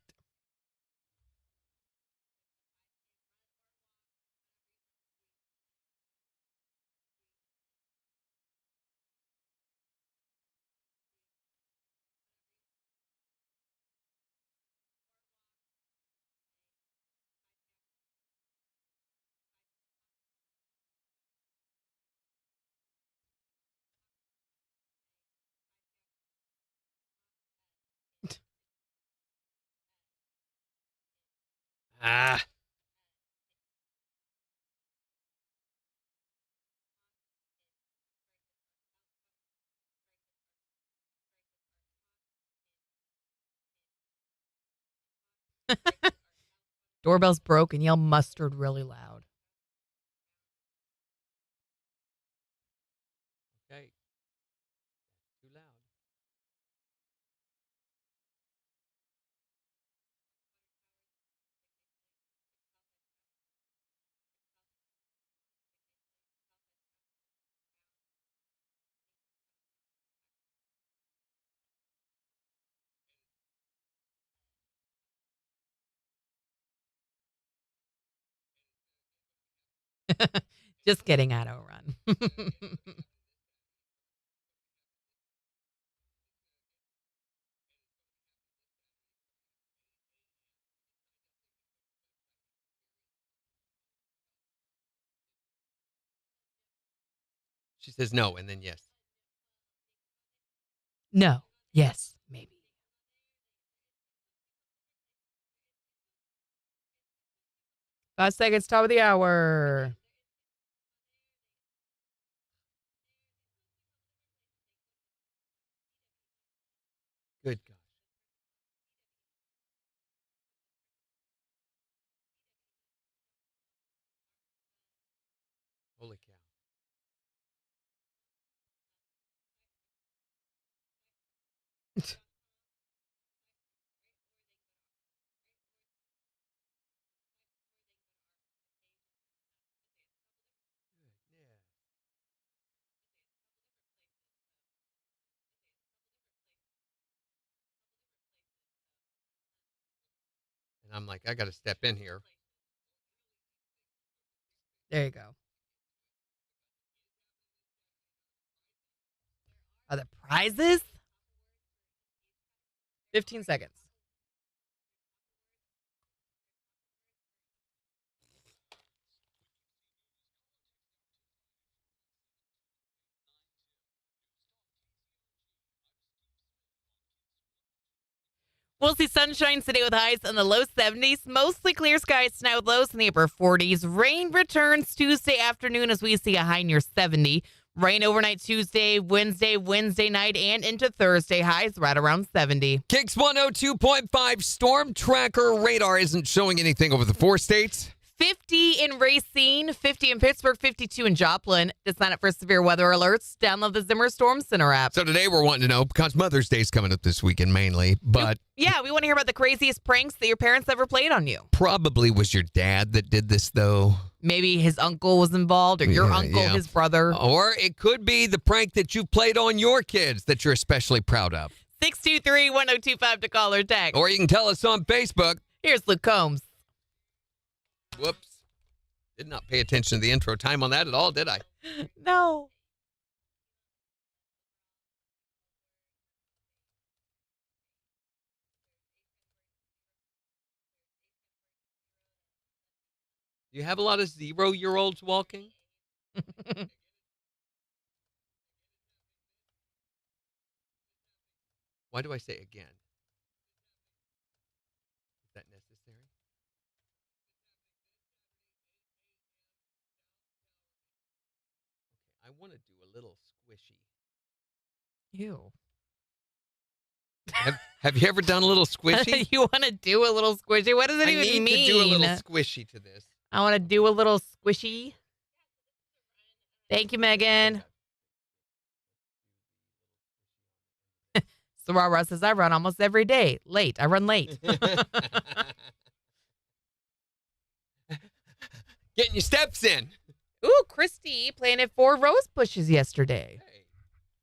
Ah. Doorbell's broke and yell mustard really loud. Okay. Too loud. Just kidding, I don't run. She says no, and then yes. No. Yes. Maybe. 5 seconds, top of the hour. Good gosh. Holy cow. Yeah. And I'm like, I got to step in here. There you go. Are the prizes? 15 seconds. We'll see sunshine today with highs in the low 70s. Mostly clear skies tonight with lows in the upper 40s. Rain returns Tuesday afternoon as we see a high near 70. Rain overnight Tuesday, Wednesday night, and into Thursday. Highs right around 70. KIX 102.5 storm tracker radar isn't showing anything over the 4 states. 50 in Racine, 50 in Pittsburgh, 52 in Joplin. To sign up for severe weather alerts, download the Zimmer Storm Center app. So today we're wanting to know, because Mother's Day's coming up this weekend mainly, but Yeah, we want to hear about the craziest pranks that your parents ever played on you. probably was your dad that did this, though. Maybe his uncle was involved, or your Yeah, uncle, yeah. his brother. Or it could be the prank that you played on your kids that you're especially proud of. 623-1025 to call or text. Or you can tell us on Facebook. Here's Luke Combs. Whoops. Did not pay attention to the intro time on that at all, did I? No. Do you have a lot of 0-year-olds walking? Why do I say again? Is that necessary? I want to do a little squishy. Ew. Have you ever done a little squishy? You want to do a little squishy? What does it I even need mean? to do a little squishy to this. I want to do a little squishy. Thank you, Megan. Sarara says, I run almost every day. Late. I run late. Getting your steps in. Ooh, Christy planted 4 rose bushes yesterday. Hey,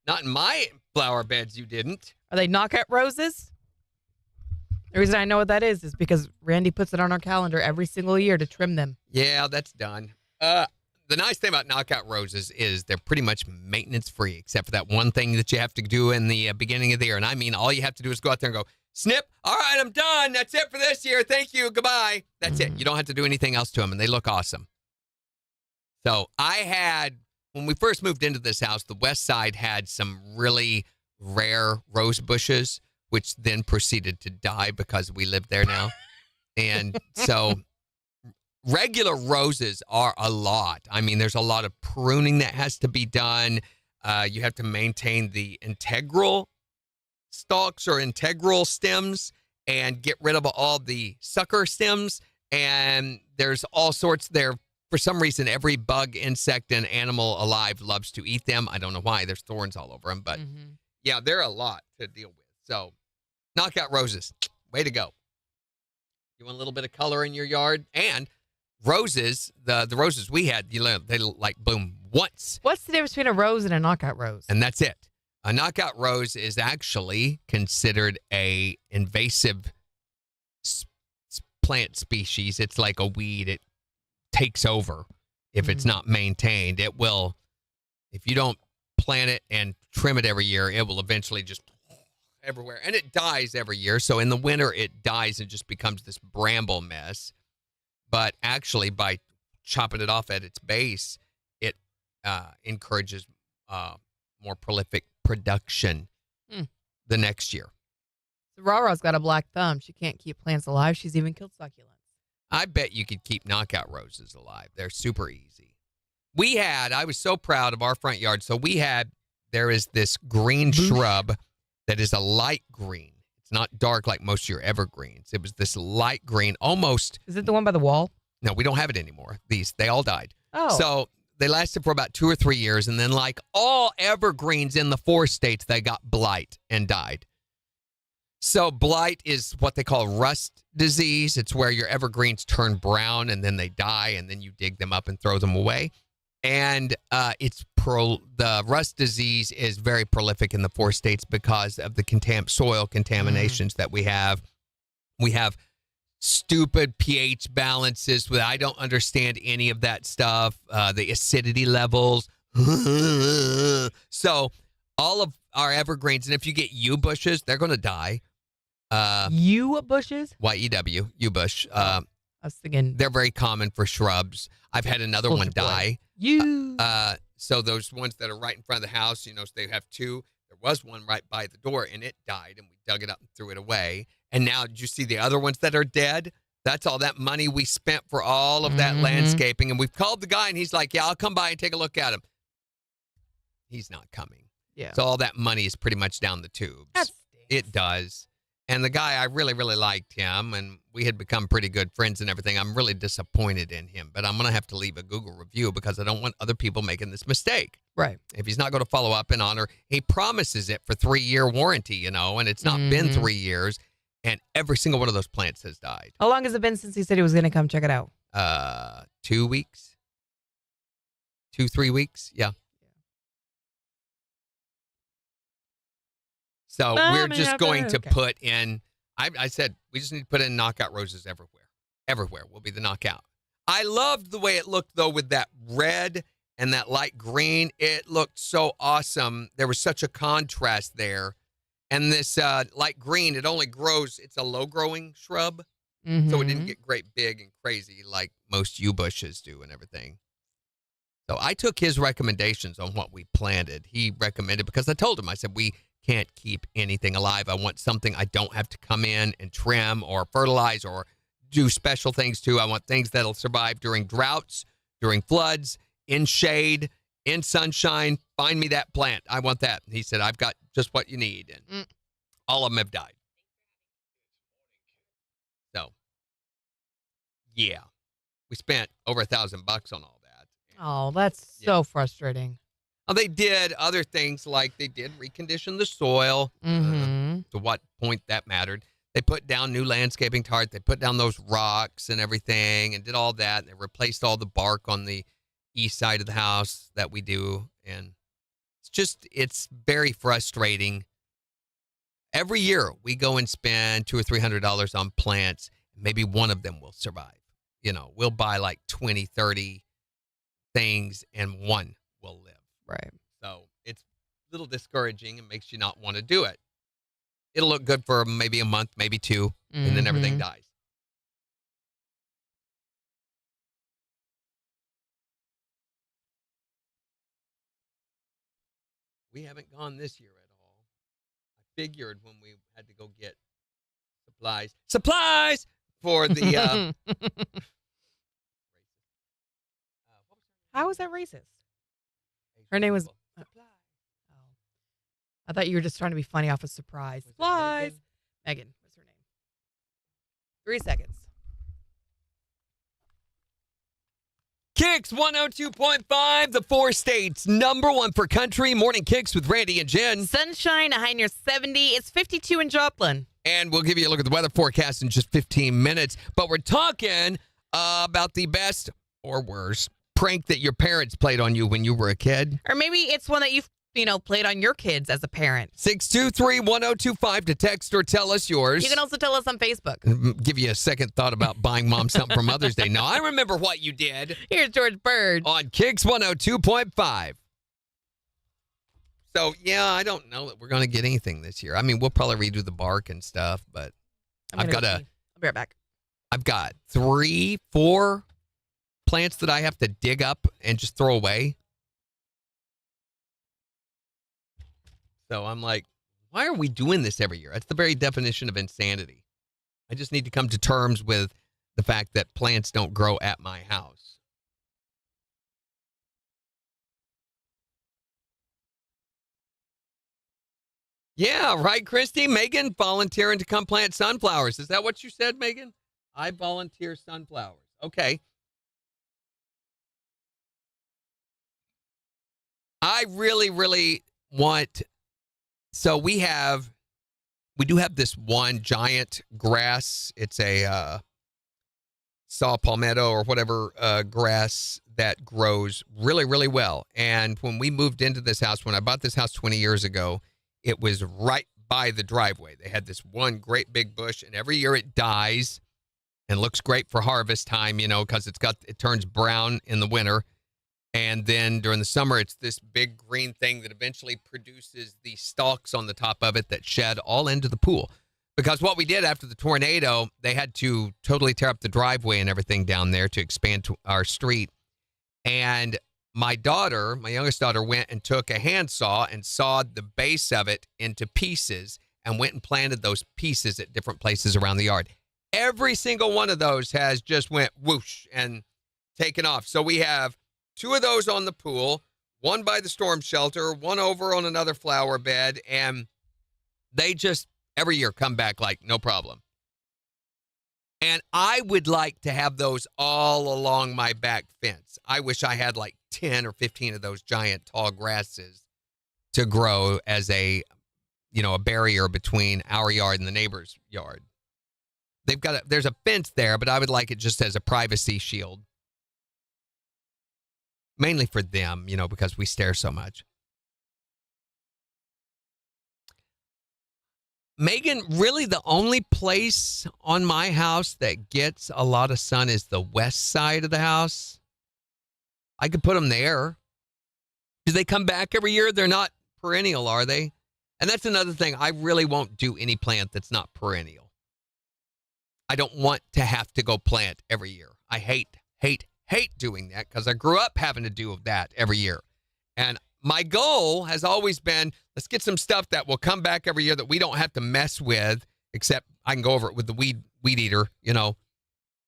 not in my flower beds, you didn't. Are they knockout roses? The reason I know what that is because Randy puts it on our calendar every single year to trim them. Yeah, that's done. The nice thing about knockout roses is they're pretty much maintenance free, except for that one thing that you have to do in the beginning of the year. And I mean, all you have to do is go out there and go, snip. All right, I'm done. That's it for this year. Thank you. Goodbye. That's it. You don't have to do anything else to them, and they look awesome. So when we first moved into this house, the west side had some really rare rose bushes, which then proceeded to die because we lived there now. And so regular roses are a lot. I mean, there's a lot of pruning that has to be done. You have to maintain the integral stalks or integral stems and get rid of all the sucker stems. And there's all sorts there. For some reason, every bug, insect, and animal alive loves to eat them. I don't know why. There's thorns all over them. But yeah, they're a lot to deal with. So knockout roses, way to go. You want a little bit of color in your yard? And roses, the roses we had, they like bloom once. What's the difference between a rose and a knockout rose? And that's it. A knockout rose is actually considered a invasive plant species. It's like a weed. It takes over if it's not maintained. It will, if you don't plant it and trim it every year, it will eventually just everywhere. And it dies every year. So in the winter, it dies and just becomes this bramble mess. But actually, by chopping it off at its base, it encourages more prolific production the next year. Rara's got a black thumb. She can't keep plants alive. She's even killed succulents. I bet you could keep knockout roses alive. They're super easy. I was so proud of our front yard. So there is this green shrub that is a light green. It's not dark like most of your evergreens. It was this light green, almost. Is it the one by the wall? No, we don't have it anymore. They all died. Oh. So they lasted for about 2 or 3 years. And then like all evergreens in the 4 states, they got blight and died. So blight is what they call rust disease. It's where your evergreens turn brown and then they die and then you dig them up and throw them away. And the rust disease is very prolific in the 4 states because of the soil contaminations that we have. We have stupid pH balances. I don't understand any of that stuff. The acidity levels. So all of our evergreens, and if you get yew bushes, they're going to die. Yew bushes? Y-E-W, yew bush. I was thinking. They're very common for shrubs. I've had another one die. Yew. So those ones that are right in front of the house, so they have 2. There was one right by the door, and it died, and we dug it up and threw it away. And now, did you see the other ones that are dead? That's all that money we spent for all of that landscaping. And we've called the guy, and he's like, yeah, I'll come by and take a look at him. He's not coming. Yeah. So all that money is pretty much down the tubes. That stinks. It does. And the guy, I really, really liked him, and we had become pretty good friends and everything. I'm really disappointed in him, but I'm going to have to leave a Google review because I don't want other people making this mistake. Right. If he's not going to follow up and honor, he promises it for 3-year warranty, and it's not been 3 years, and every single one of those plants has died. How long has it been since he said he was going to come check it out? 2 weeks. 2-3 weeks. Yeah. So we're just going to put in, I said, we just need to put in knockout roses everywhere. Everywhere will be the knockout. I loved the way it looked, though, with that red and that light green. It looked so awesome. There was such a contrast there. And this light green, it only grows, it's a low-growing shrub, so it didn't get great big and crazy like most yew bushes do and everything. So I took his recommendations on what we planted. He recommended, because I told him, I said, we can't keep anything alive. I want something I don't have to come in and trim or fertilize or do special things to. I want things that'll survive during droughts, during floods, in shade, in sunshine. Find me that plant. I want that. And he said, I've got just what you need. And all of them have died. So, yeah. We spent over $1,000 on all that. Oh, that's so frustrating. They did other things, like they did recondition the soil. To what point that mattered. They put down new landscaping tarp. They put down those rocks and everything and did all that. And they replaced all the bark on the east side of the house that we do. And it's very frustrating. Every year we go and spend $200 or $300 on plants. Maybe one of them will survive. We'll buy like 20, 30 things and one will live. Right. So it's a little discouraging and makes you not want to do it. It'll look good for maybe a month, maybe two, and then everything dies. We haven't gone this year at all. I figured when we had to go get supplies for the How is that racist? Her name was. Oh. I thought you were just trying to be funny off a surprise. Supplies. Megan, what's her name? 3 seconds. KIX 102.5, the 4 states, #1 for country. Morning KIX with Randy and Jen. Sunshine, a high near 70. It's 52 in Joplin. And we'll give you a look at the weather forecast in just 15 minutes. But we're talking about the best or worst prank that your parents played on you when you were a kid. Or maybe it's one that you've, played on your kids as a parent. 623-1025 to text or tell us yours. You can also tell us on Facebook. Give you a second thought about buying mom something for Mother's Day. No, I remember what you did. Here's George Bird. On KIX 102.5. So, yeah, I don't know that we're going to get anything this year. I mean, we'll probably redo the bark and stuff, but I'll be right back. I've got 3, 4 plants that I have to dig up and just throw away. So I'm like, why are we doing this every year? That's the very definition of insanity. I just need to come to terms with the fact that plants don't grow at my house. Yeah, right, Christy? Megan volunteering to come plant sunflowers. Is that what you said, Megan? I volunteer sunflowers. Okay. I really, really want... So we do have this one giant grass. It's a saw palmetto or whatever grass that grows really, really well. And when we moved into this house, when I bought this house 20 years ago, it was right by the driveway. They had this one great big bush, and every year it dies and looks great for harvest time, because it turns brown in the winter. And then during the summer, it's this big green thing that eventually produces the stalks on the top of it that shed all into the pool. Because what we did after the tornado, they had to totally tear up the driveway and everything down there to expand to our street. And my youngest daughter, went and took a handsaw and sawed the base of it into pieces and went and planted those pieces at different places around the yard. Every single one of those has just went whoosh and taken off. So we have 2 of those on the pool, 1 by the storm shelter, 1 over on another flower bed, and they just every year come back like no problem. And I would like to have those all along my back fence. I wish I had like 10 or 15 of those giant tall grasses to grow as a barrier between our yard and the neighbor's yard. There's a fence there, but I would like it just as a privacy shield. Mainly for them, because we stare so much. Megan, really the only place on my house that gets a lot of sun is the west side of the house. I could put them there. Do they come back every year? They're not perennial, are they? And that's another thing. I really won't do any plant that's not perennial. I don't want to have to go plant every year. I hate doing that because I grew up having to do that every year. And my goal has always been, let's get some stuff that will come back every year that we don't have to mess with, except I can go over it with the weed eater,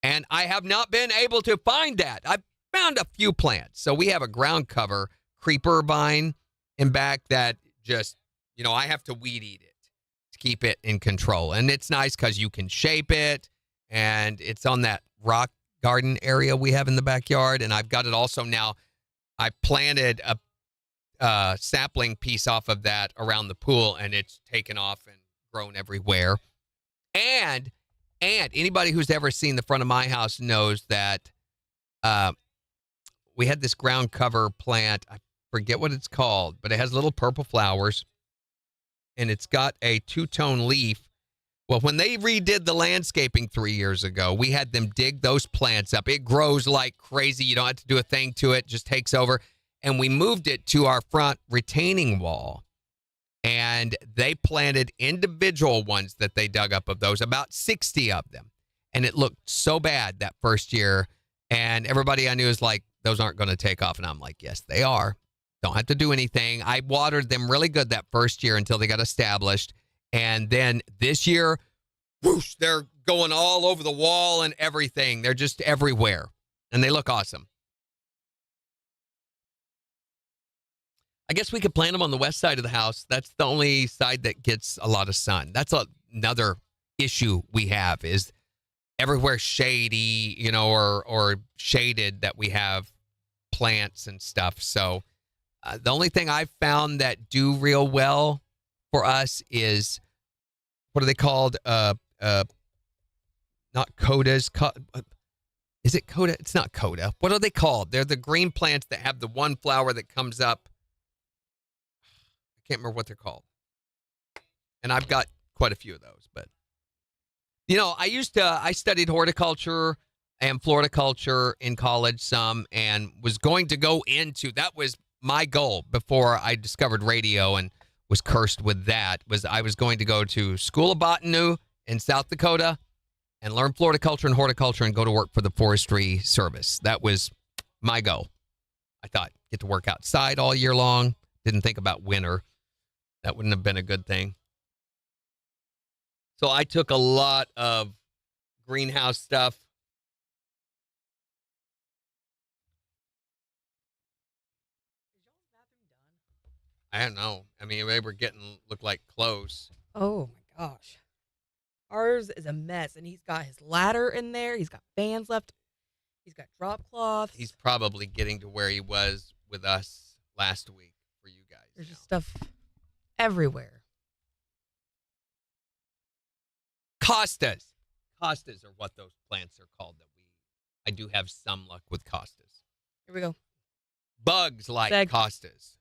And I have not been able to find that. I've found a few plants. So we have a ground cover creeper vine in back that just, I have to weed eat it to keep it in control. And it's nice because you can shape it, and it's on that rock garden area we have in the backyard. And I've got it also now. I planted a sapling piece off of that around the pool, and it's taken off and grown everywhere. And anybody who's ever seen the front of my house knows that we had this ground cover plant. I forget what it's called, but it has little purple flowers, and it's got a two-tone leaf. Well, when they redid the landscaping 3 years ago, we had them dig those plants up. It grows like crazy. You don't have to do a thing to it. Just takes over. And we moved it to our front retaining wall. And they planted individual ones that they dug up of those, about 60 of them. And it looked so bad that first year. And everybody I knew was like, those aren't going to take off. And I'm like, yes, they are. Don't have to do anything. I watered them really good that first year until they got established. And then this year, whoosh, they're going all over the wall and everything. They're just everywhere. And they look awesome. I guess we could plant them on the west side of the house. That's the only side that gets a lot of sun. That's another issue we have is everywhere shady, or shaded that we have plants and stuff. So the only thing I've found that do real well for us is, what are they called? Not codas. Is it coda? It's not coda. What are they called? They're the green plants that have the one flower that comes up. I can't remember what they're called. And I've got quite a few of those. But, I studied horticulture and floriculture in college some, and was going to go into, that was my goal before I discovered radio and was cursed with that, was I was going to go to School of Botany in South Dakota and learn floriculture and horticulture and go to work for the Forestry Service. That was my goal. I thought, get to work outside all year long. Didn't think about winter. That wouldn't have been a good thing. So I took a lot of greenhouse stuff. I don't know. I mean, they were look like clothes. Oh my gosh. Ours is a mess, and he's got his ladder in there. He's got fans left. He's got drop cloths. He's probably getting to where he was with us last week for you guys. There's just stuff everywhere. Costas. Costas are what those plants are called. I do have some luck with costas. Here we go. Bugs like costas.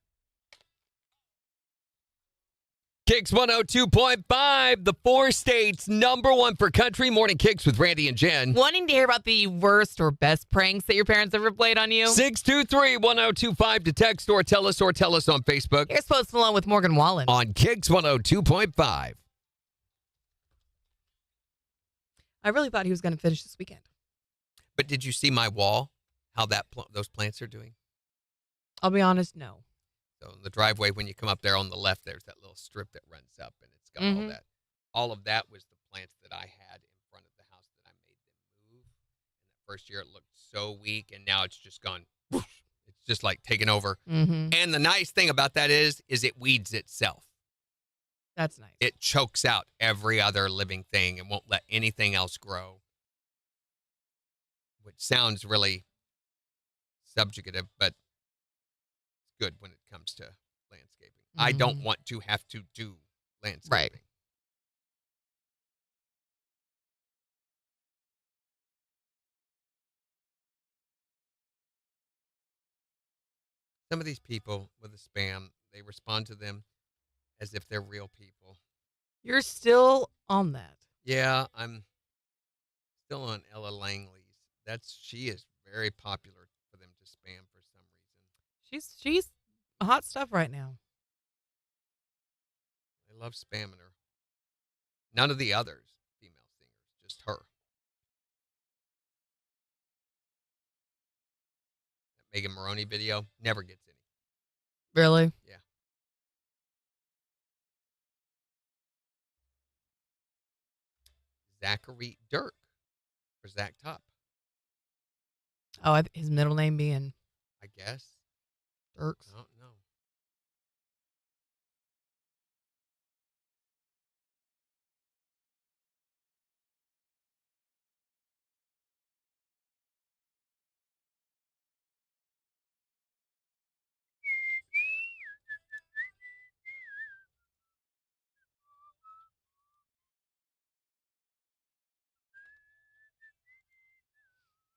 KIX 102.5, the 4 states #1 for country. Morning KIX with Randy and Jen. Wanting to hear about the worst or best pranks that your parents ever played on you? 623-1025 to text or tell us on Facebook. Here's Post Malone with Morgan Wallen. On KIX 102.5. I really thought he was going to finish this weekend. But did you see my wall? How those plants are doing? I'll be honest, no. So in the driveway, when you come up there on the left, there's that little strip that runs up, and it's got all that. All of that was the plants that I had in front of the house that I made them move. And that first year, it looked so weak, and now it's just gone. Whoosh, it's just like taken over. Mm-hmm. And the nice thing about that is it weeds itself. That's nice. It chokes out every other living thing and won't let anything else grow. Which sounds really subjugative, but good when it comes to landscaping. I don't want to have to do landscaping. Right. Some of these people with the spam, they respond to them as if they're real people. You're still on that. Yeah, I'm still on Ella Langley's. She is very popular for them to spam for some reason. She's hot stuff right now. I love spamming her. None of the others, female singers, just her. That Megan Maroney video never gets any. Really? Yeah. Zachary Dirk or Zach Top, Oh, his middle name being I guess. Dirks. I don't know.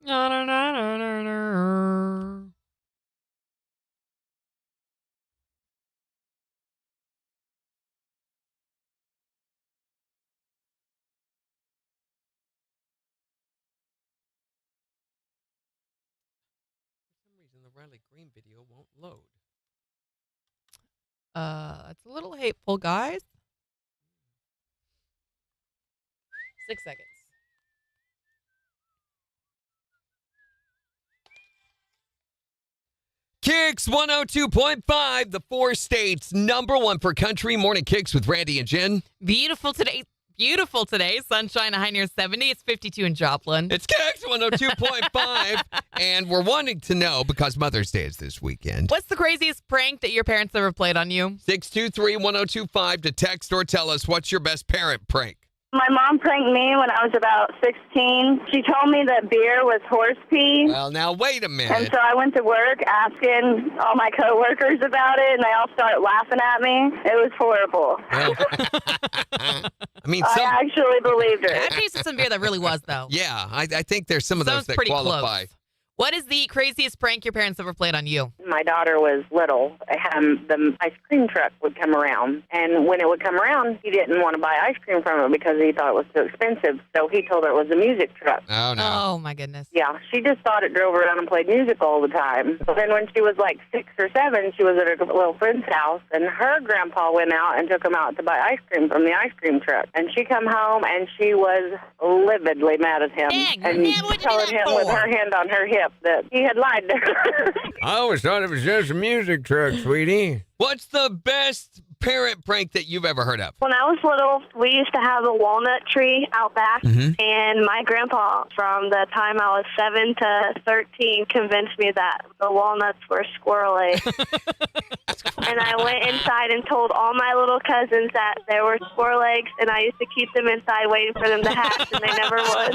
Na, na, na, na, na, na. For some reason, the Riley Green video won't load. It's a little hateful, guys. 6 seconds. KIX 102.5, the 4 states #1 for country. Morning KIX with Randy and Jen. Beautiful today. Beautiful today. Sunshine, a high near 70. It's 52 in Joplin. It's KIX 102.5, and we're wanting to know, because Mother's Day is this weekend. What's the craziest prank that your parents ever played on you? 623-1025 to text or tell us what's your best parent prank. My mom pranked me when I was about 16. She told me that beer was horse pee. Well, now, wait a And minute. so I went to work asking all my coworkers about it, and they all started laughing at me. It was horrible. I mean, I actually believed her. I tasted some beer that really was, though. yeah, I think there's some of those Sounds that pretty qualify. close. What is the craziest prank your parents ever played on you? My daughter was little. The ice cream truck would come around, and when it would come around, he didn't want to buy ice cream from it because he thought it was too expensive, so he told her it was a music truck. Oh, no. Oh, my goodness. Yeah, she just thought it drove around and played music all the time. But then when she was like 6 or 7, she was at her little friend's house, and her grandpa went out and took him out to buy ice cream from the ice cream truck. And she come home, and she was lividly mad at him. Dang, and man, what'd you do telling that him with for? her hand on her hip that he had lied to her. I always thought it was just a music truck, sweetie. What's the best parent prank that you've ever heard of? When I was little, we used to have a walnut tree out back, and my grandpa, from the time I was 7 to 13, convinced me that the walnuts were squirrel eggs. And I went inside and told all my little cousins that there were squirrel eggs, and I used to keep them inside waiting for them to hatch, and they never would.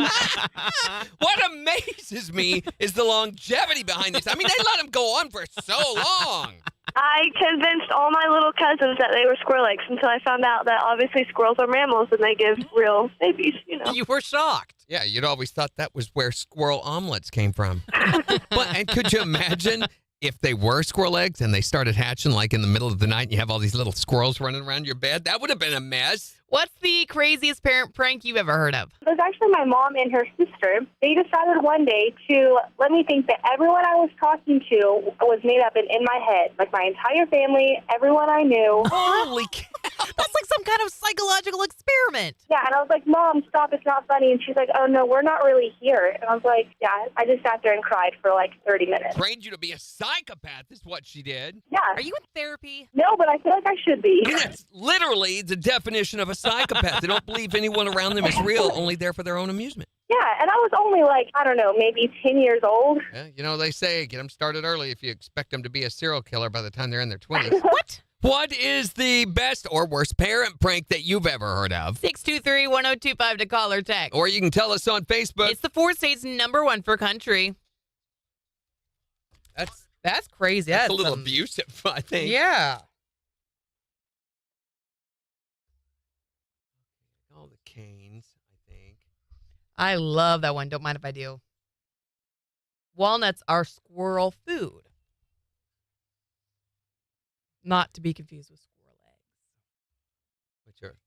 What amazes me is the longevity behind this. I mean, they let them go on for so long. I convinced all my little cousins that they were squirrel eggs until I found out that obviously squirrels are mammals and they give real babies, you know. You were shocked. Yeah, you'd always thought that was where squirrel omelets came from. And could you imagine if they were squirrel eggs and they started hatching like in the middle of the night and you have all these little squirrels running around your bed? That would have been a mess. What's the craziest parent prank you've ever heard of? It was actually my mom and her sister. They decided one day to let me think that everyone I was talking to was made up and in my head. Like my entire family, everyone I knew. Holy cow. That's like some kind of psychological experiment. Yeah, and I was like, Mom, stop, it's not funny. And she's like, oh, no, we're not really here. And I was like, yeah, I just sat there and cried for like 30 minutes. Trained you to be a psychopath is what she did. Yeah. Are you in therapy? No, but I feel like I should be. I mean, that's literally the definition of a psychopath. They don't believe anyone around them is real, only there for their own amusement. Yeah, and I was only like, I don't know, maybe 10 years old. Yeah, you know, they say get them started early if you expect them to be a serial killer by the time they're in their 20s. What? What is the best or worst parent prank that you've ever heard of? 623-1025 to call or text. Or you can tell us on Facebook. It's the 4 states #1 for country. That's crazy. That's a little abusive, I think. Yeah. All the canes, I think. I love that one. Don't mind if I do. Walnuts are squirrel food. Not to be confused with squirrel eggs. What's yours?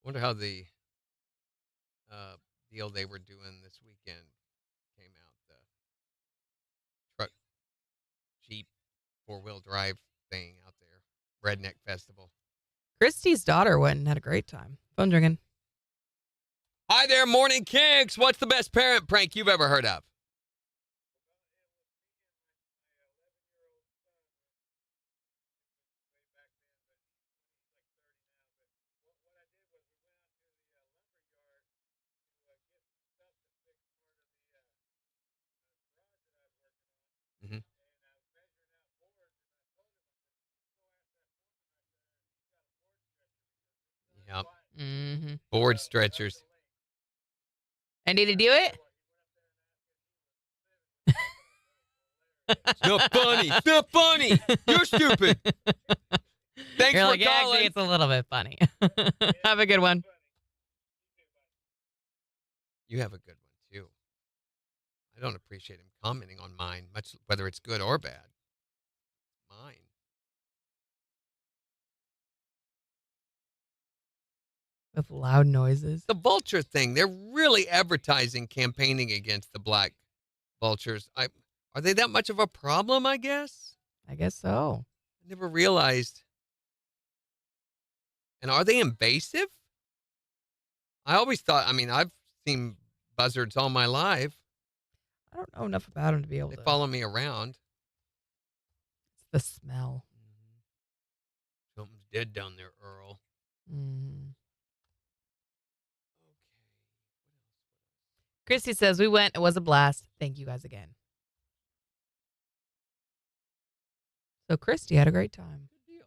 Wonder how the deal they were doing this weekend came out. The truck, Jeep, 4-wheel drive thing out there. Redneck Festival. Christy's daughter went and had a great time. Phone ringing. Hi there, Morning Kicks. What's the best parent prank you've ever heard of? Mm-hmm. Yep. Mm-hmm. Board stretchers. And did he do it? It's not funny. It's not funny. You're stupid. Thanks You're for like, calling. actually, it's a little bit funny. Have a good one. You have a good one, too. I don't appreciate him commenting on mine, much whether it's good or bad. Mine. With loud noises. The vulture thing, they're really advertising, campaigning against the black vultures. Are they that much of a problem, I guess? I guess so. I never realized. And are they invasive? I always thought, I've seen buzzards all my life. I don't know enough about him to be able They to. follow me around. It's the smell. Something's dead down there, Earl. Mm. Christy says, we went. It was a blast. Thank you guys again. So Christy had a great time. Good deal.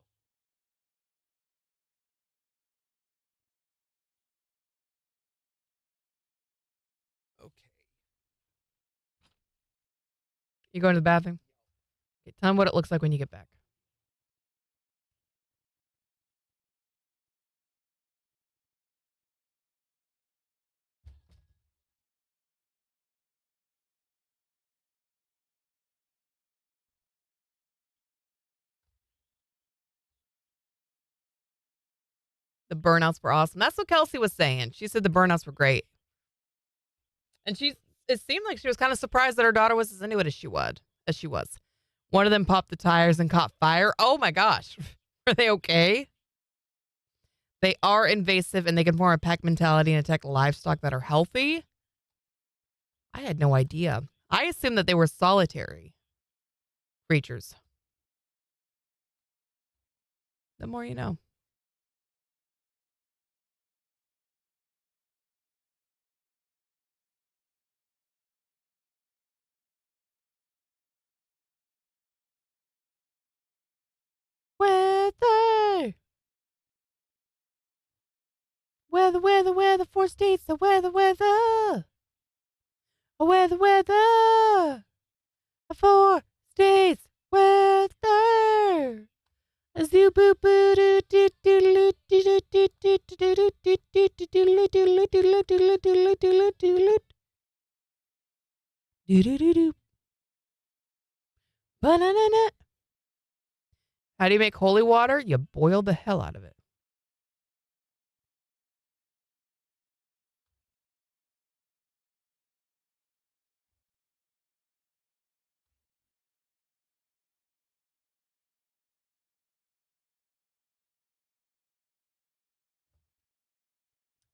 Okay. You going to the bathroom? Okay, tell them what it looks like when you get back. The burnouts were awesome. That's what Kelsey was saying. She said the burnouts were great. And it seemed like she was kind of surprised that her daughter was as into it as she was. One of them popped the tires and caught fire. Oh my gosh. Are they okay? They are invasive and they can form a pack mentality and attack livestock that are healthy. I had no idea. I assumed that they were solitary creatures. The more you know. Weather. Weather, 4 states, the weather. Weather. 4 states, weather. Zoo boo boo doo doo doo doo doo doo doo doo doo doo. Banana. How do you make holy water? You boil the hell out of it.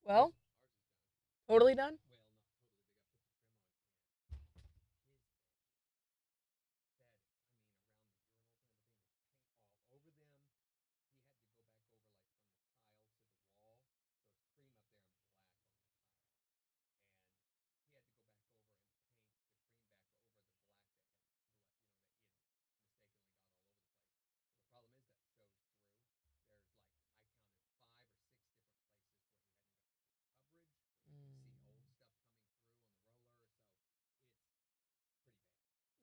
Well, totally done.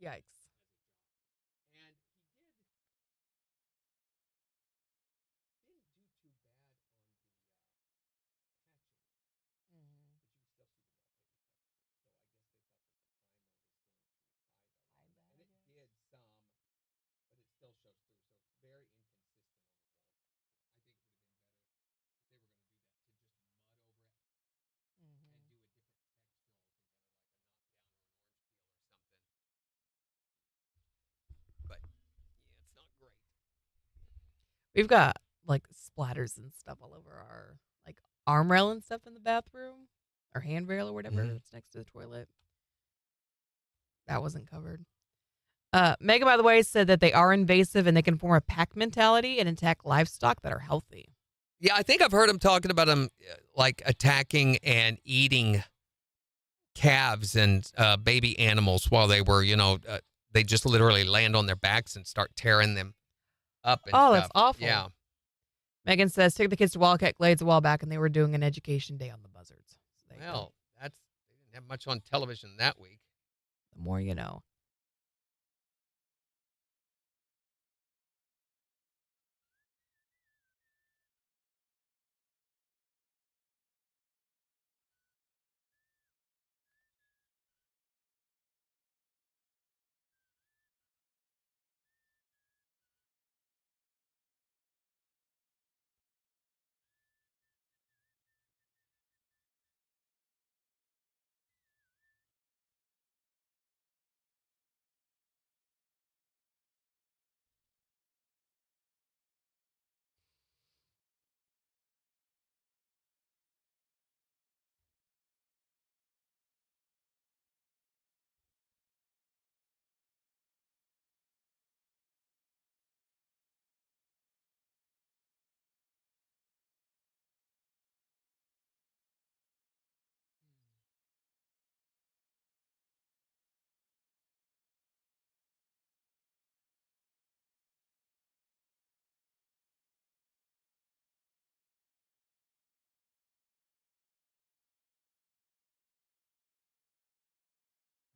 Yikes. We've got like splatters and stuff all over our like arm rail and stuff in the bathroom, or handrail or whatever. Mhm. It's next to the toilet. That wasn't covered. Megan, by the way, said that they are invasive and they can form a pack mentality and attack livestock that are healthy. Yeah, I think I've heard him talking about them like attacking and eating calves and baby animals while they were, they just literally land on their backs and start tearing them up and Oh, stuff. that's awful. Yeah. Megan says, took the kids to Wildcat Glades a while back and they were doing an education day on the buzzards. So they They didn't have much on television that week. the more you know.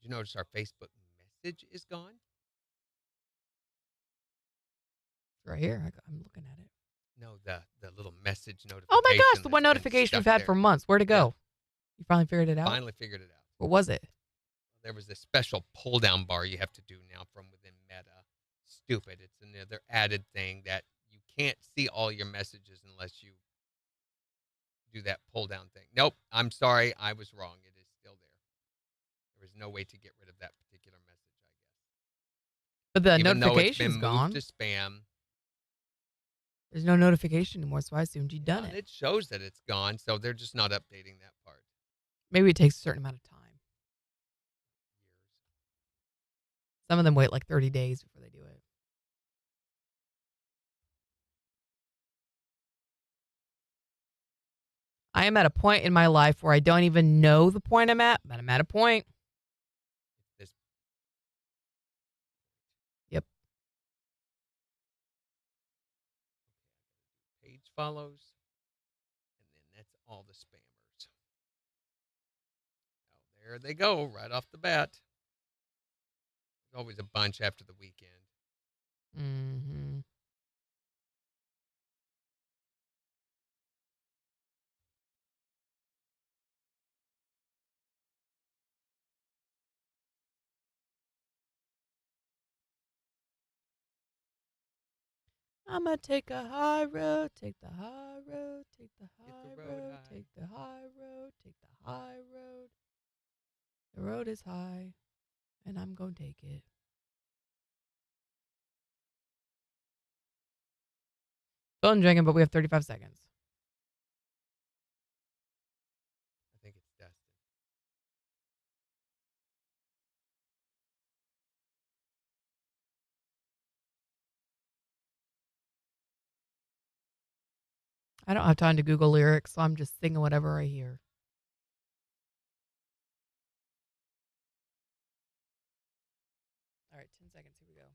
Did you notice our Facebook message is gone? It's right here. I'm looking at it. No, the little message notification. Oh my gosh, the that's one been notification we've stuck had there. for months. Where'd it go? Yeah. You finally figured it out? Finally figured it out. What was it? There was this special pull down bar you have to do now from within Meta. Stupid. It's another added thing that you can't see all your messages unless you do that pull down thing. Nope. I'm sorry. I was wrong. It is still there. There is no way to get rid of that particular message, I guess. But the Even though it's notification's been gone. moved to spam. There's no notification anymore, so I assumed you'd done And it. it shows that it's gone, so they're just not updating that part. Maybe it takes a certain amount of time. Some of them wait like 30 days before they do it. I am at a point in my life where I don't even know the point I'm at, but I'm at a point. This Yep. page follows, and then that's all the spammers. Oh, there they go, right off the bat. There's always a bunch after the weekend. Mm-hmm. I'm gonna take a high road, take the high road, take the high the road road, high. take the high road, take the high road. The road is high, and I'm gonna take it. Phone drinking, but we have 35 seconds. I think it's Dustin. I don't have time to Google lyrics, so I'm just singing whatever I hear. All right, 10 seconds. Here we go.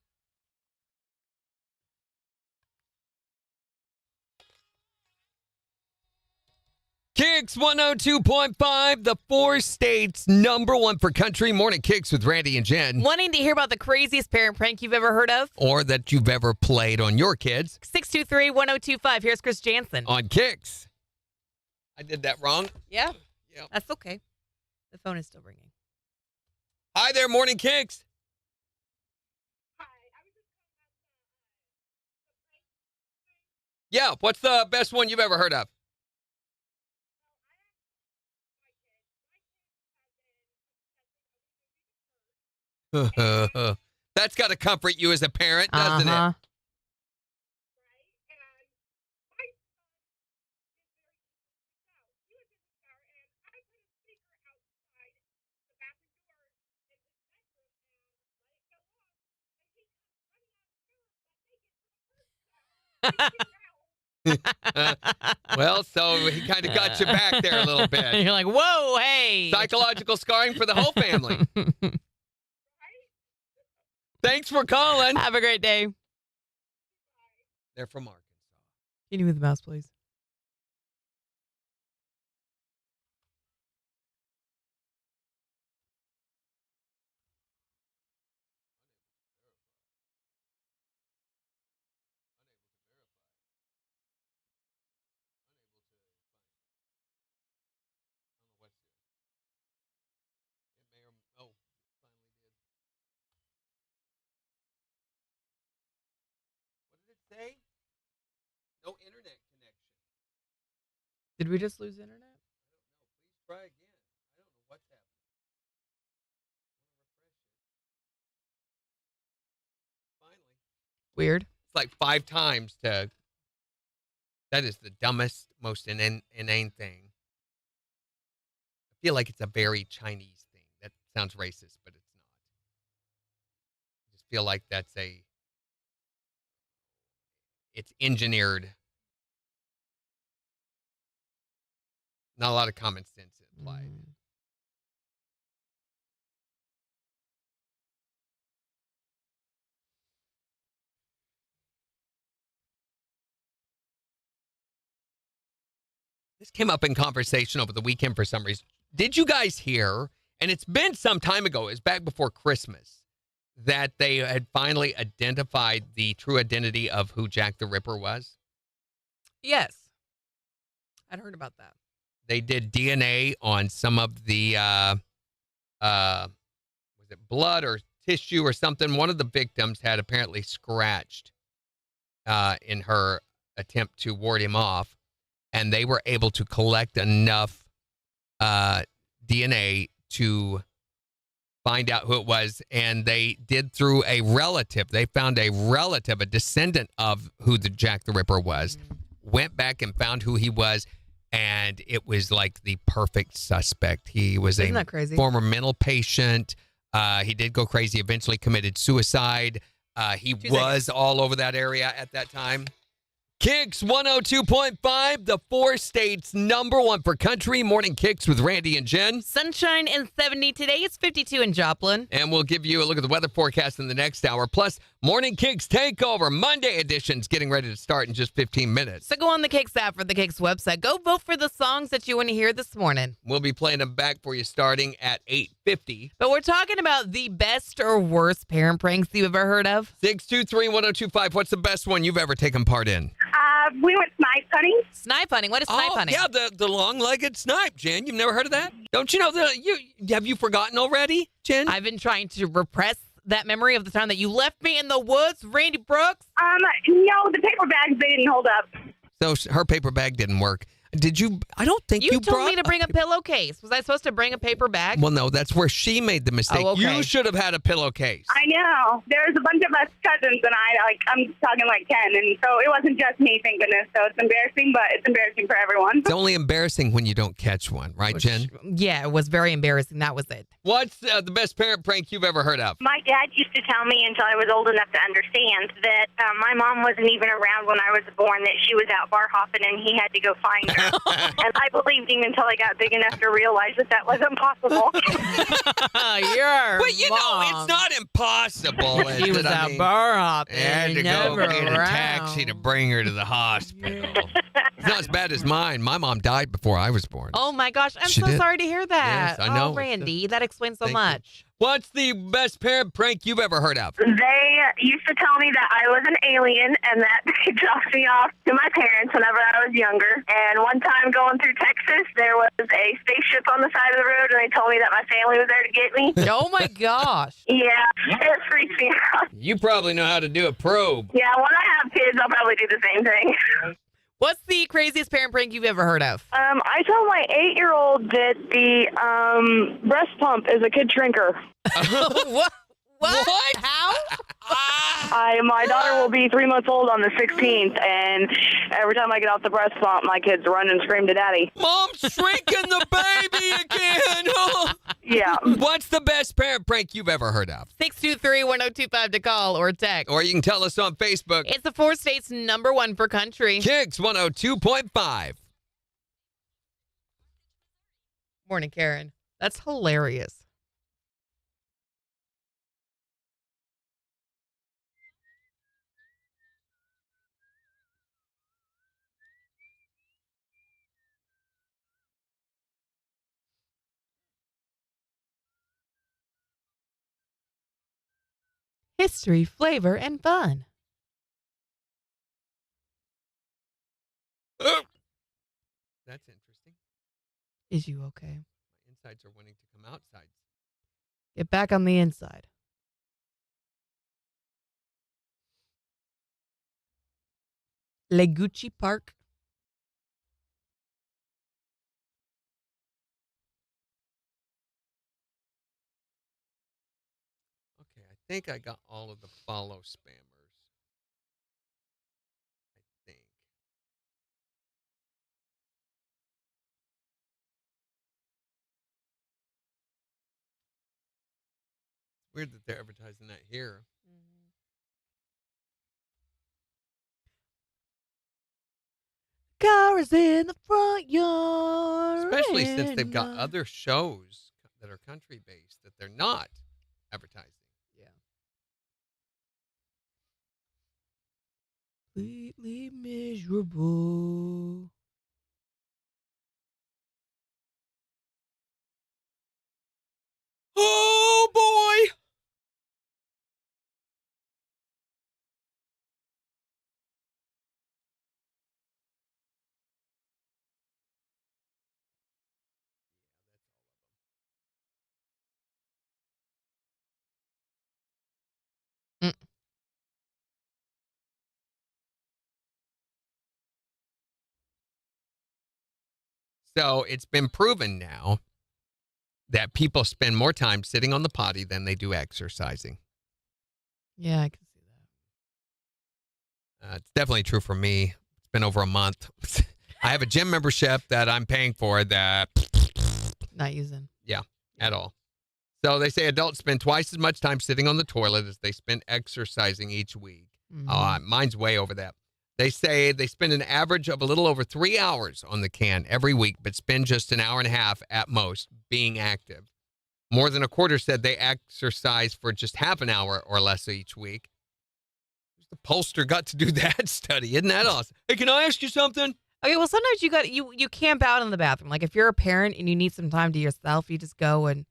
KIX 102.5, the 4 states #1 for country. Morning KIX with Randy and Jen. Wanting to hear about the craziest parent prank you've ever heard of? Or that you've ever played on your kids 623-1025. Here's Chris Jansen. on KIX. I did that wrong. Yeah, Yep. that's okay. The phone is still ringing. Hi there, Morning KIX. Yeah, what's the best one you've ever heard of? That's got to comfort you as a parent, doesn't it? Well, so he kind of got you back there a little bit. You're like, whoa, hey. Psychological scarring for the whole family. Thanks for calling. Have a great day. They're from Arkansas. Can you move the mouse, please? Say? No internet connection. Did we just lose internet? Please try again. I don't know what's happening. Finally. Weird. It's like 5 times to. That is the dumbest, most inane thing. I feel like it's a very Chinese thing. That sounds racist, but it's not. I just feel like that's it's engineered. Not a lot of common sense applied. This came up in conversation over the weekend for some reason. Did you guys hear, and it's been some time ago, it's back before Christmas, that they had finally identified the true identity of who Jack the Ripper was? Yes. I'd heard about that. They did DNA on some of the, was it blood or tissue or something? One of the victims had apparently scratched in her attempt to ward him off. And they were able to collect enough DNA to find out who it was. And they did through a relative. They found a relative, a descendant of who the Jack the Ripper was, went back and found who he was. And it was like the perfect suspect. He was Isn't that crazy? Former mental patient. He did go crazy, eventually committed suicide. He was all over that area at that time. KIX 102.5, the 4 states #1 for country. Morning KIX with Randy and Jen. Sunshine and 70 today. It's 52 in Joplin. And we'll give you a look at the weather forecast in the next hour. Plus, Morning KIX Takeover, Monday edition's getting ready to start in just 15 minutes. So go on the KIX app or the KIX website. Go vote for the songs that you want to hear this morning. We'll be playing them back for you starting at 8:50. But we're talking about the best or worst parent pranks you've ever heard of. 623-1025. What's the best one you've ever taken part in? We went snipe hunting. Snipe hunting. What is snipe hunting? Yeah, the long-legged snipe, Jen. You've never heard of that? Don't you know have you forgotten already, Jen? I've been trying to repress that memory of the time that you left me in the woods, Randy Brooks. No, the paper bags, they didn't hold up. So her paper bag didn't work. Did you? I don't think you told brought me to bring a pillowcase. Was I supposed to bring a paper bag? Well, no, that's where she made the mistake. Oh, okay. You should have had a pillowcase. I know. There's a bunch of us cousins and I'm talking like 10, and so it wasn't just me, thank goodness. So it's embarrassing, but it's embarrassing for everyone. It's only embarrassing when you don't catch one, right, Jen? Yeah, it was very embarrassing. That was it. What's the best parent prank you've ever heard of? My dad used to tell me until I was old enough to understand that my mom wasn't even around when I was born, that she was out bar hopping and he had to go find her. And I believed him until I got big enough to realize that wasn't possible. But you know, it's not impossible. She was out bar hopping. I had to go never get a around. taxi to bring her to the hospital. It's not as bad as mine. My mom died before I was born. Oh my gosh, I'm She so did. sorry to hear that. Yes, I know. Oh, Randy, that explains so Thank you. much. What's the best parent prank you've ever heard of? They used to tell me that I was an alien and that they dropped me off to my parents whenever I was younger. And one time going through Texas, there was a spaceship on the side of the road, and they told me that my family was there to get me. Oh my gosh. Yeah, it freaks me out. You probably know how to do a probe. Yeah, when I have kids, I'll probably do the same thing. What's the craziest parent prank you've ever heard of? I told my 8-year-old that the breast pump is a kid shrinker. What? How? My daughter will be 3 months old on the 16th, and every time I get off the breast pump, my kids run and scream to daddy. Mom's shrinking the baby again. Yeah. What's the best parent prank you've ever heard of? 623-1025 to call or text. Or you can tell us on Facebook. It's the 4 states #1 for country. KIX 102.5. Morning, Karen. That's hilarious. History, flavor, and fun. Oh, that's interesting. Is you okay? My insides are wanting to come outside. Get back on the inside. Legucci Park. Okay, I think I got all of the follow spammers. I think. Weird that they're advertising that here. Car is in the front yard. Especially since they've got and, other shows that are country based that they're not advertising. Yeah. Completely miserable. Oh boy! Mm. So it's been proven now that people spend more time sitting on the potty than they do exercising. Yeah, I can see that. It's definitely true for me. It's been over a month. I have a gym membership that I'm paying for that. Not using. At all. So they say adults spend twice as much time sitting on the toilet as they spend exercising each week. Mhm. Mine's way over that. They say they spend an average of a little over 3 hours on the can every week, but spend just an hour and a half at most being active. More than a quarter said they exercise for just half an hour or less each week. Who's the pollster got to do that study? Isn't that awesome? Hey, can I ask you something? Okay, well, sometimes you camp out in the bathroom. Like if you're a parent and you need some time to yourself, you just go and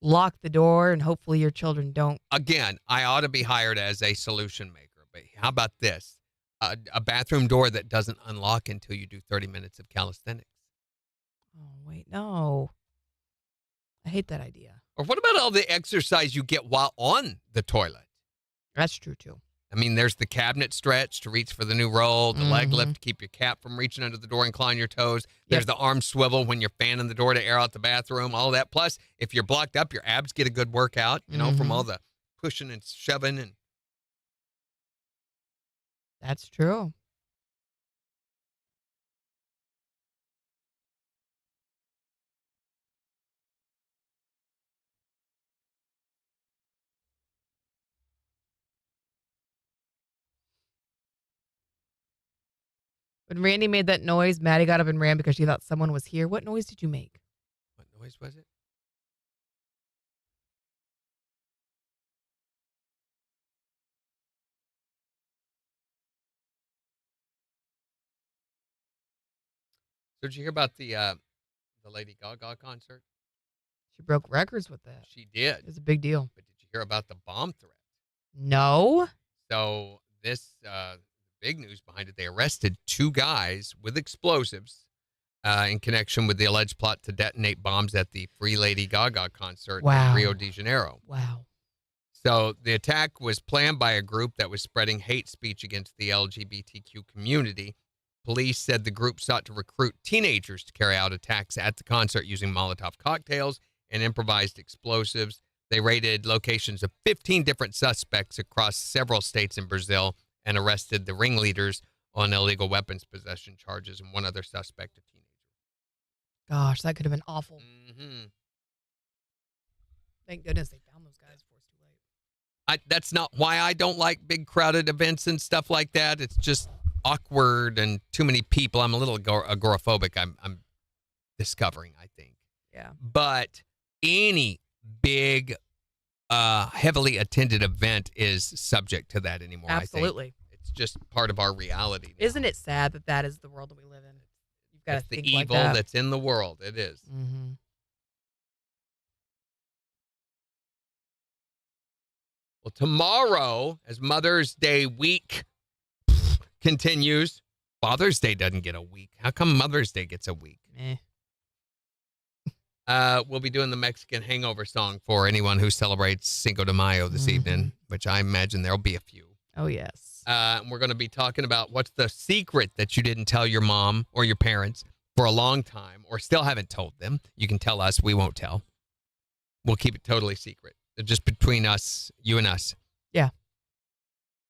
lock the door, and hopefully your children don't. Again, I ought to be hired as a solution maker. But how about this? A bathroom door that doesn't unlock until you do 30 minutes of calisthenics. Oh wait, no. I hate that idea. Or what about all the exercise you get while on the toilet? That's true too. I mean, there's the cabinet stretch to reach for the new roll, the leg Mhm. lift to keep your cat from reaching under the door and clawing your toes. There's the arm swivel when you're fanning the door to air out the bathroom, all that. Plus, if you're blocked up, your abs get a good workout, from all the pushing and shoving. And That's true. When Randy made that noise, Maddie got up and ran because she thought someone was here. What noise did you make? what noise was it? So did you hear about the Lady Gaga concert? She broke records with that. She did. It's a big deal. But did you hear about the bomb threat? No. So this big news behind it. They arrested 2 guys with explosives in connection with the alleged plot to detonate bombs at the Free Lady Gaga concert Wow. in Rio de Janeiro. Wow. So the attack was planned by a group that was spreading hate speech against the LGBTQ community. Police said the group sought to recruit teenagers to carry out attacks at the concert using Molotov cocktails and improvised explosives. They raided locations of 15 different suspects across several states in Brazil and arrested the ringleaders on illegal weapons possession charges and one other suspect, a teenager. Gosh, that could have been awful. Mm-hmm. Thank goodness they found those guys before it's too late. That's not why I don't like big crowded events and stuff like that. It's just awkward and too many people. I'm a little agoraphobic. I'm discovering, I think. Yeah. But any big, heavily attended event is subject to that anymore. Absolutely. I think. It's just part of our reality now. Isn't it sad that that is the world that we live in? You've got to think the like evil that. that's in the world. It is. Mm-hmm. Well, tomorrow, as Mother's Day week continues, Father's Day doesn't get a week. How come Mother's Day gets a week? We'll be doing the Mexican hangover song for anyone who celebrates Cinco de Mayo this evening, which I imagine there'll be a few. Oh, yes. And we're going to be talking about what's the secret that you didn't tell your mom or your parents for a long time or still haven't told them. You can tell us. We won't tell. We'll keep it totally secret. Just between us, you and us. Yeah.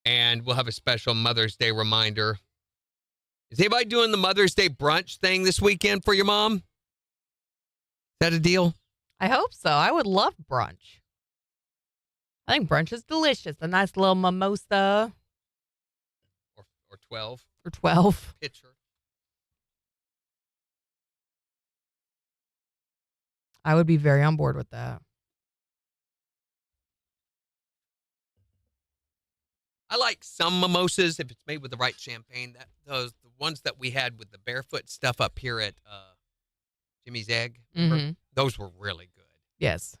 And we'll have a special Mother's Day reminder. Is anybody doing the Mother's Day brunch thing this weekend for your mom? Is that a deal? I hope so. I would love brunch. I think brunch is delicious. A nice little mimosa. Or 12. Or 12. Pitcher. I would be very on board with that. I like some mimosas if it's made with the right champagne. The ones that we had with the barefoot stuff up here at Jimmy's Egg, those were really good. Yes.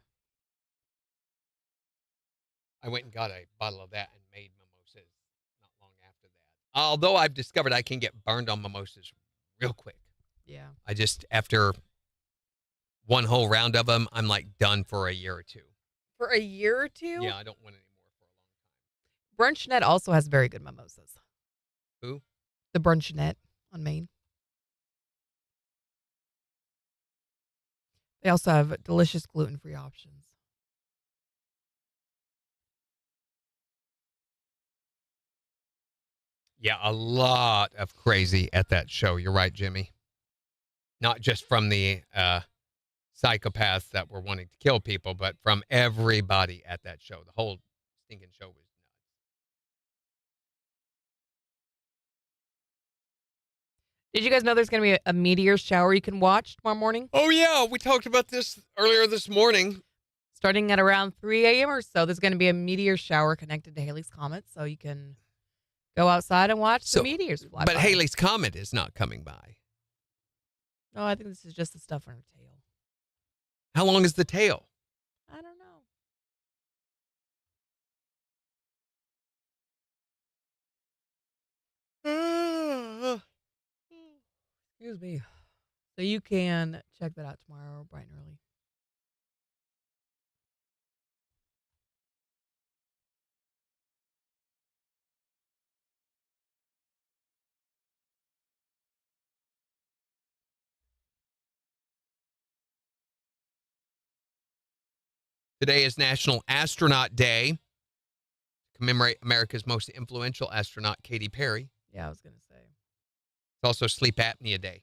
I went and got a bottle of that and made mimosas not long after that. Although I've discovered I can get burned on mimosas real quick. Yeah. I just, after one whole round of them, I'm like done for a year or two. For a year or two? Yeah, I don't want any more for a long time. Brunchnet also has very good mimosas. Who? The Brunchnet on Main. They also have delicious gluten-free options. Yeah, a lot of crazy at that show. You're right, Jimmy. Not just from the psychopaths that were wanting to kill people, but from everybody at that show. The whole stinking show was nuts. Did you guys know there's going to be a meteor shower you can watch tomorrow morning? Oh, yeah. We talked about this earlier this morning. Starting at around 3 a.m. or so, there's going to be a meteor shower connected to Halley's Comet, so you can go outside and watch the meteors fly But by. Halley's Comet is not coming by. No, I think this is just the stuff on her tail. How long is the tail? I don't know. Excuse me. So you can check that out tomorrow bright and early. Today is National Astronaut Day. Commemorate America's most influential astronaut, Katy Perry. Yeah, I was going to say. It's also Sleep Apnea Day.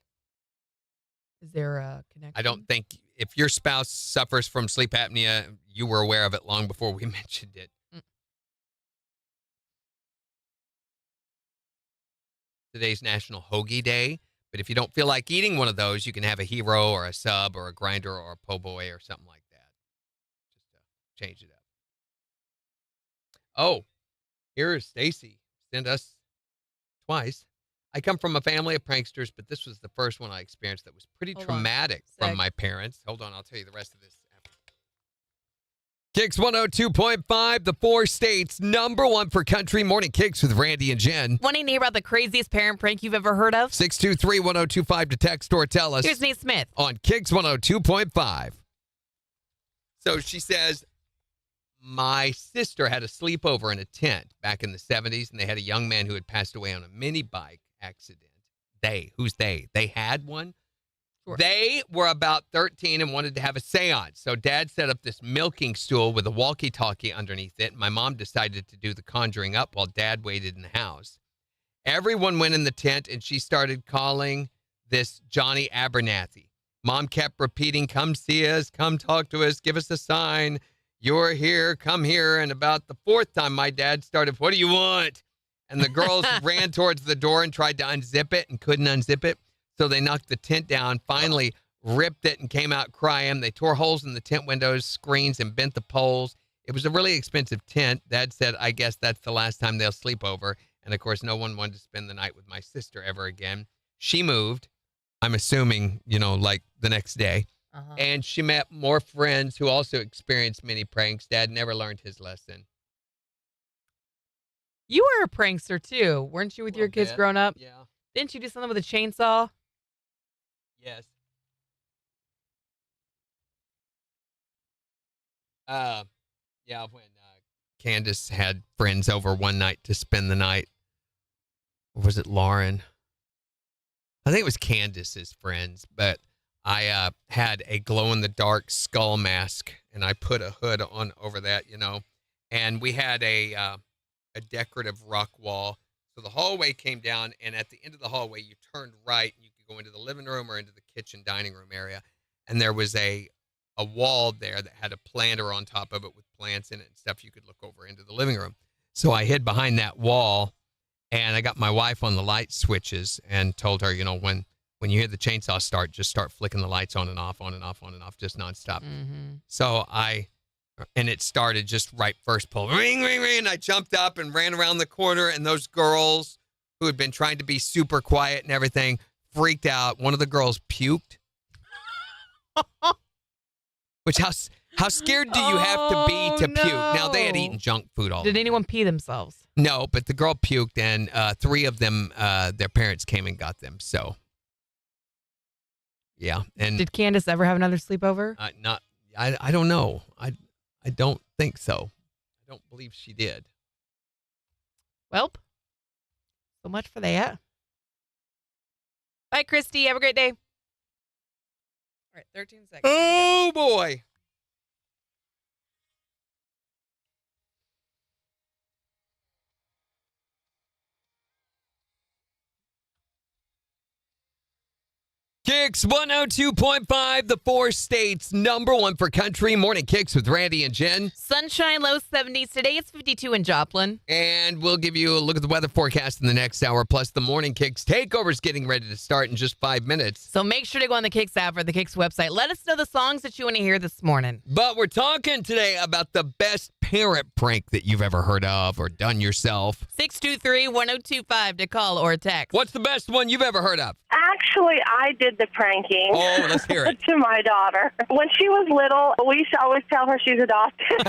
Is there a connection? I don't think if your spouse suffers from sleep apnea, you were aware of it long before we mentioned it. Today's National Hoagie Day. But if you don't feel like eating one of those, you can have a hero or a sub or a grinder or a po' boy or something like that. Just to change it up. Oh, here's Stacy. Sent us twice. I come from a family of pranksters, but this was the first one I experienced that was pretty traumatic from my parents. Hold on, I'll tell you the rest of this. KIX 102.5, the 4 states, #1 for country. Morning KIX with Randy and Jen. Want to hear about the craziest parent prank you've ever heard of? 623-1025 to text or tell us. Here's Nate Smith. On KIX 102.5. So she says, my sister had a sleepover in a tent back in the 70s, and they had a young man who had passed away on a mini bike accident. Who's they? They had one? They were about 13 and wanted to have a seance. So Dad set up this milking stool with a walkie-talkie underneath it. My mom decided to do the conjuring up while Dad waited in the house. Everyone went in the tent, and she started calling this Johnny Abernathy. Mom kept repeating, come see us, come talk to us, give us a sign. You're here, come here. And about the fourth time, my dad started, what do you want? And the girls ran towards the door and tried to unzip it and couldn't unzip it. So they knocked the tent down, finally ripped it and came out crying. They tore holes in the tent windows, screens, and bent the poles. It was a really expensive tent. Dad said, I guess that's the last time they'll sleep over. And, of course, no one wanted to spend the night with my sister ever again. She moved, I'm assuming, like the next day. Uh-huh. And she met more friends who also experienced many pranks. Dad never learned his lesson. You were a prankster, too. Weren't you with your kids growing up? Yeah. Didn't you do something with a chainsaw? Yes. Yeah, when Candace had friends over one night to spend the night. Or was it Lauren? I think it was Candace's friends, but I had a glow-in-the-dark skull mask, and I put a hood on over that, and we had a decorative rock wall. So the hallway came down, and at the end of the hallway, you turned right, and you could go into the living room or into the kitchen dining room area, and there was a wall there that had a planter on top of it with plants in it and stuff. You could look over into the living room. So I hid behind that wall, and I got my wife on the light switches and told her, when you hear the chainsaw start, just start flicking the lights on and off, on and off, on and off, just nonstop. Mm-hmm. So and it started just right first pull, ring, ring, ring. And I jumped up and ran around the corner, and those girls who had been trying to be super quiet and everything freaked out. One of the girls puked. Which, how scared do you have to be to puke? Now, they had eaten junk food all Did day. anyone pee themselves? No, but the girl puked, and three of them, their parents came and got them. So, yeah. And Did Candace ever have another sleepover? I don't know. I don't think so. I don't believe she did. Welp, so much for that. Bye, Christy. Have a great day. All right, 13 seconds. Oh, boy. KIX 102.5, the 4 states, number 1 for country. Morning KIX with Randy and Jen. Sunshine, low 70s. Today it's 52 in Joplin. And we'll give you a look at the weather forecast in the next hour. Plus, the morning KIX takeover is getting ready to start in just 5 minutes. So make sure to go on the KIX app or the KIX website. Let us know the songs that you want to hear this morning. But we're talking today about the best parent prank that you've ever heard of or done yourself. 623-1025 to call or text. What's the best one you've ever heard of? Actually, I did the pranking. Oh, let's hear it. To my daughter. When she was little, we used to always tell her she's adopted.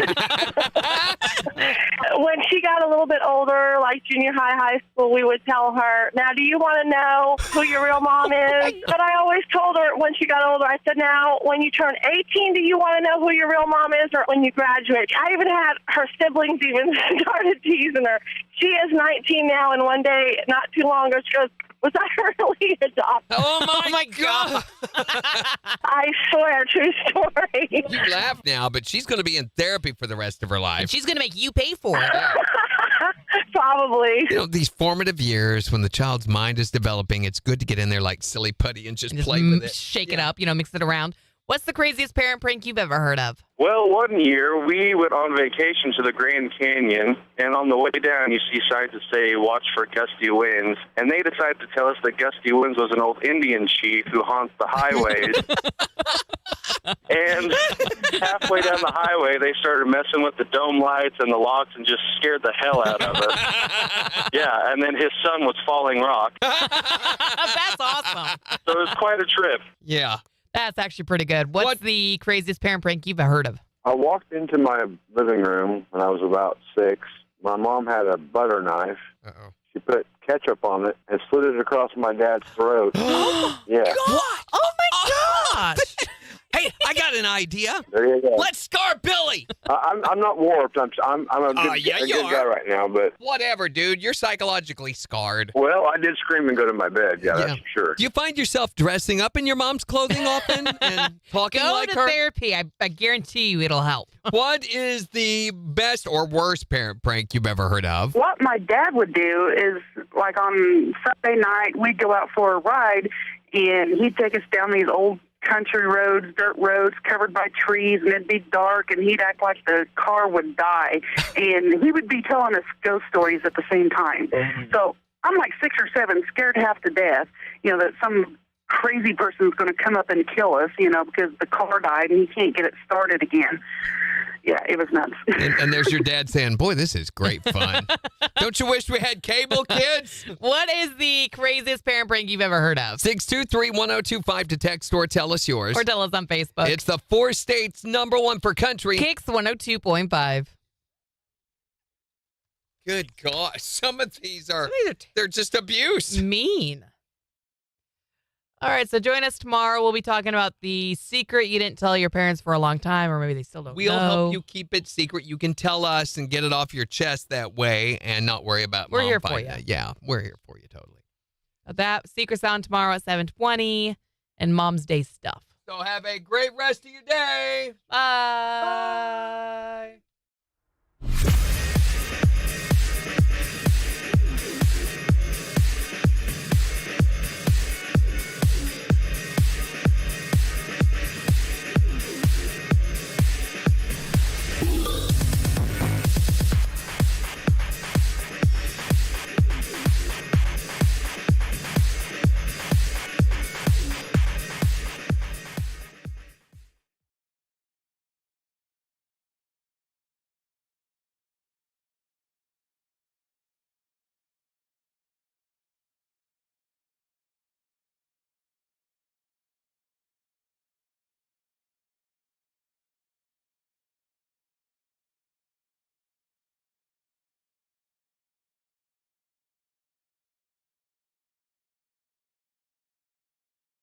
When she got a little bit older, like junior high school, we would tell her, now, do you want to know who your real mom is? But I always told her when she got older, I said, now, when you turn 18, do you want to know who your real mom is, or when you graduate? I even had her siblings even started teasing her. She is 19 now, and one day, not too long ago, she goes, was I really adopted? Oh, my God. I swear, true story. You laugh now, but she's going to be in therapy for the rest of her life. And she's going to make you pay for it. Probably. These formative years when the child's mind is developing, it's good to get in there like silly putty and just play with it. Shake it up, mix it around. What's the craziest parent prank you've ever heard of? Well, one year we went on vacation to the Grand Canyon, and on the way down you see signs that say, watch for gusty winds. And they decided to tell us that Gusty Winds was an old Indian chief who haunts the highways. And halfway down the highway, they started messing with the dome lights and the locks and just scared the hell out of us. Yeah, and then his son was falling rock. That's awesome. So it was quite a trip. Yeah. That's actually pretty good. What's the craziest parent prank you've heard of? I walked into my living room when I was about 6. My mom had a butter knife. Uh-oh. She put ketchup on it and slid it across my dad's throat. Yeah. God. Oh, my gosh. Hey, I got an idea. There you go. Let's scar Billy. I'm not warped. I'm a good, yeah, a you good are. guy right now, but Whatever, dude. You're psychologically scarred. well, I did scream and go to my bed. Yeah, that's for sure. Do you find yourself dressing up in your mom's clothing often and talking Go like to her? therapy. I guarantee you it'll help. What is the best or worst parent prank you've ever heard of? What my dad would do is, like on Sunday night, we'd go out for a ride, and he'd take us down these old country roads, dirt roads covered by trees, and it'd be dark, and he'd act like the car would die, and he would be telling us ghost stories at the same time. So I'm like 6 or 7, scared half to death, that some crazy person's going to come up and kill us, because the car died and he can't get it started again. Yeah, it was nuts. And there's your dad saying, boy, this is great fun. Don't you wish we had cable, kids? What is the craziest parent prank you've ever heard of? 623-1025 to text or tell us yours. Or tell us on Facebook. It's the 4 states #1 for country. KIX 102.5. Good gosh. Some of these they're just abuse. Mean. All right, so join us tomorrow. We'll be talking about the secret you didn't tell your parents for a long time, or maybe they still don't We'll know. help you keep it secret. You can tell us and get it off your chest that way and not worry about We're Mom here for finding you. it. Yeah, we're here for you, totally. That secret sound tomorrow at 7:20 and Mom's Day stuff. So have a great rest of your day. Bye.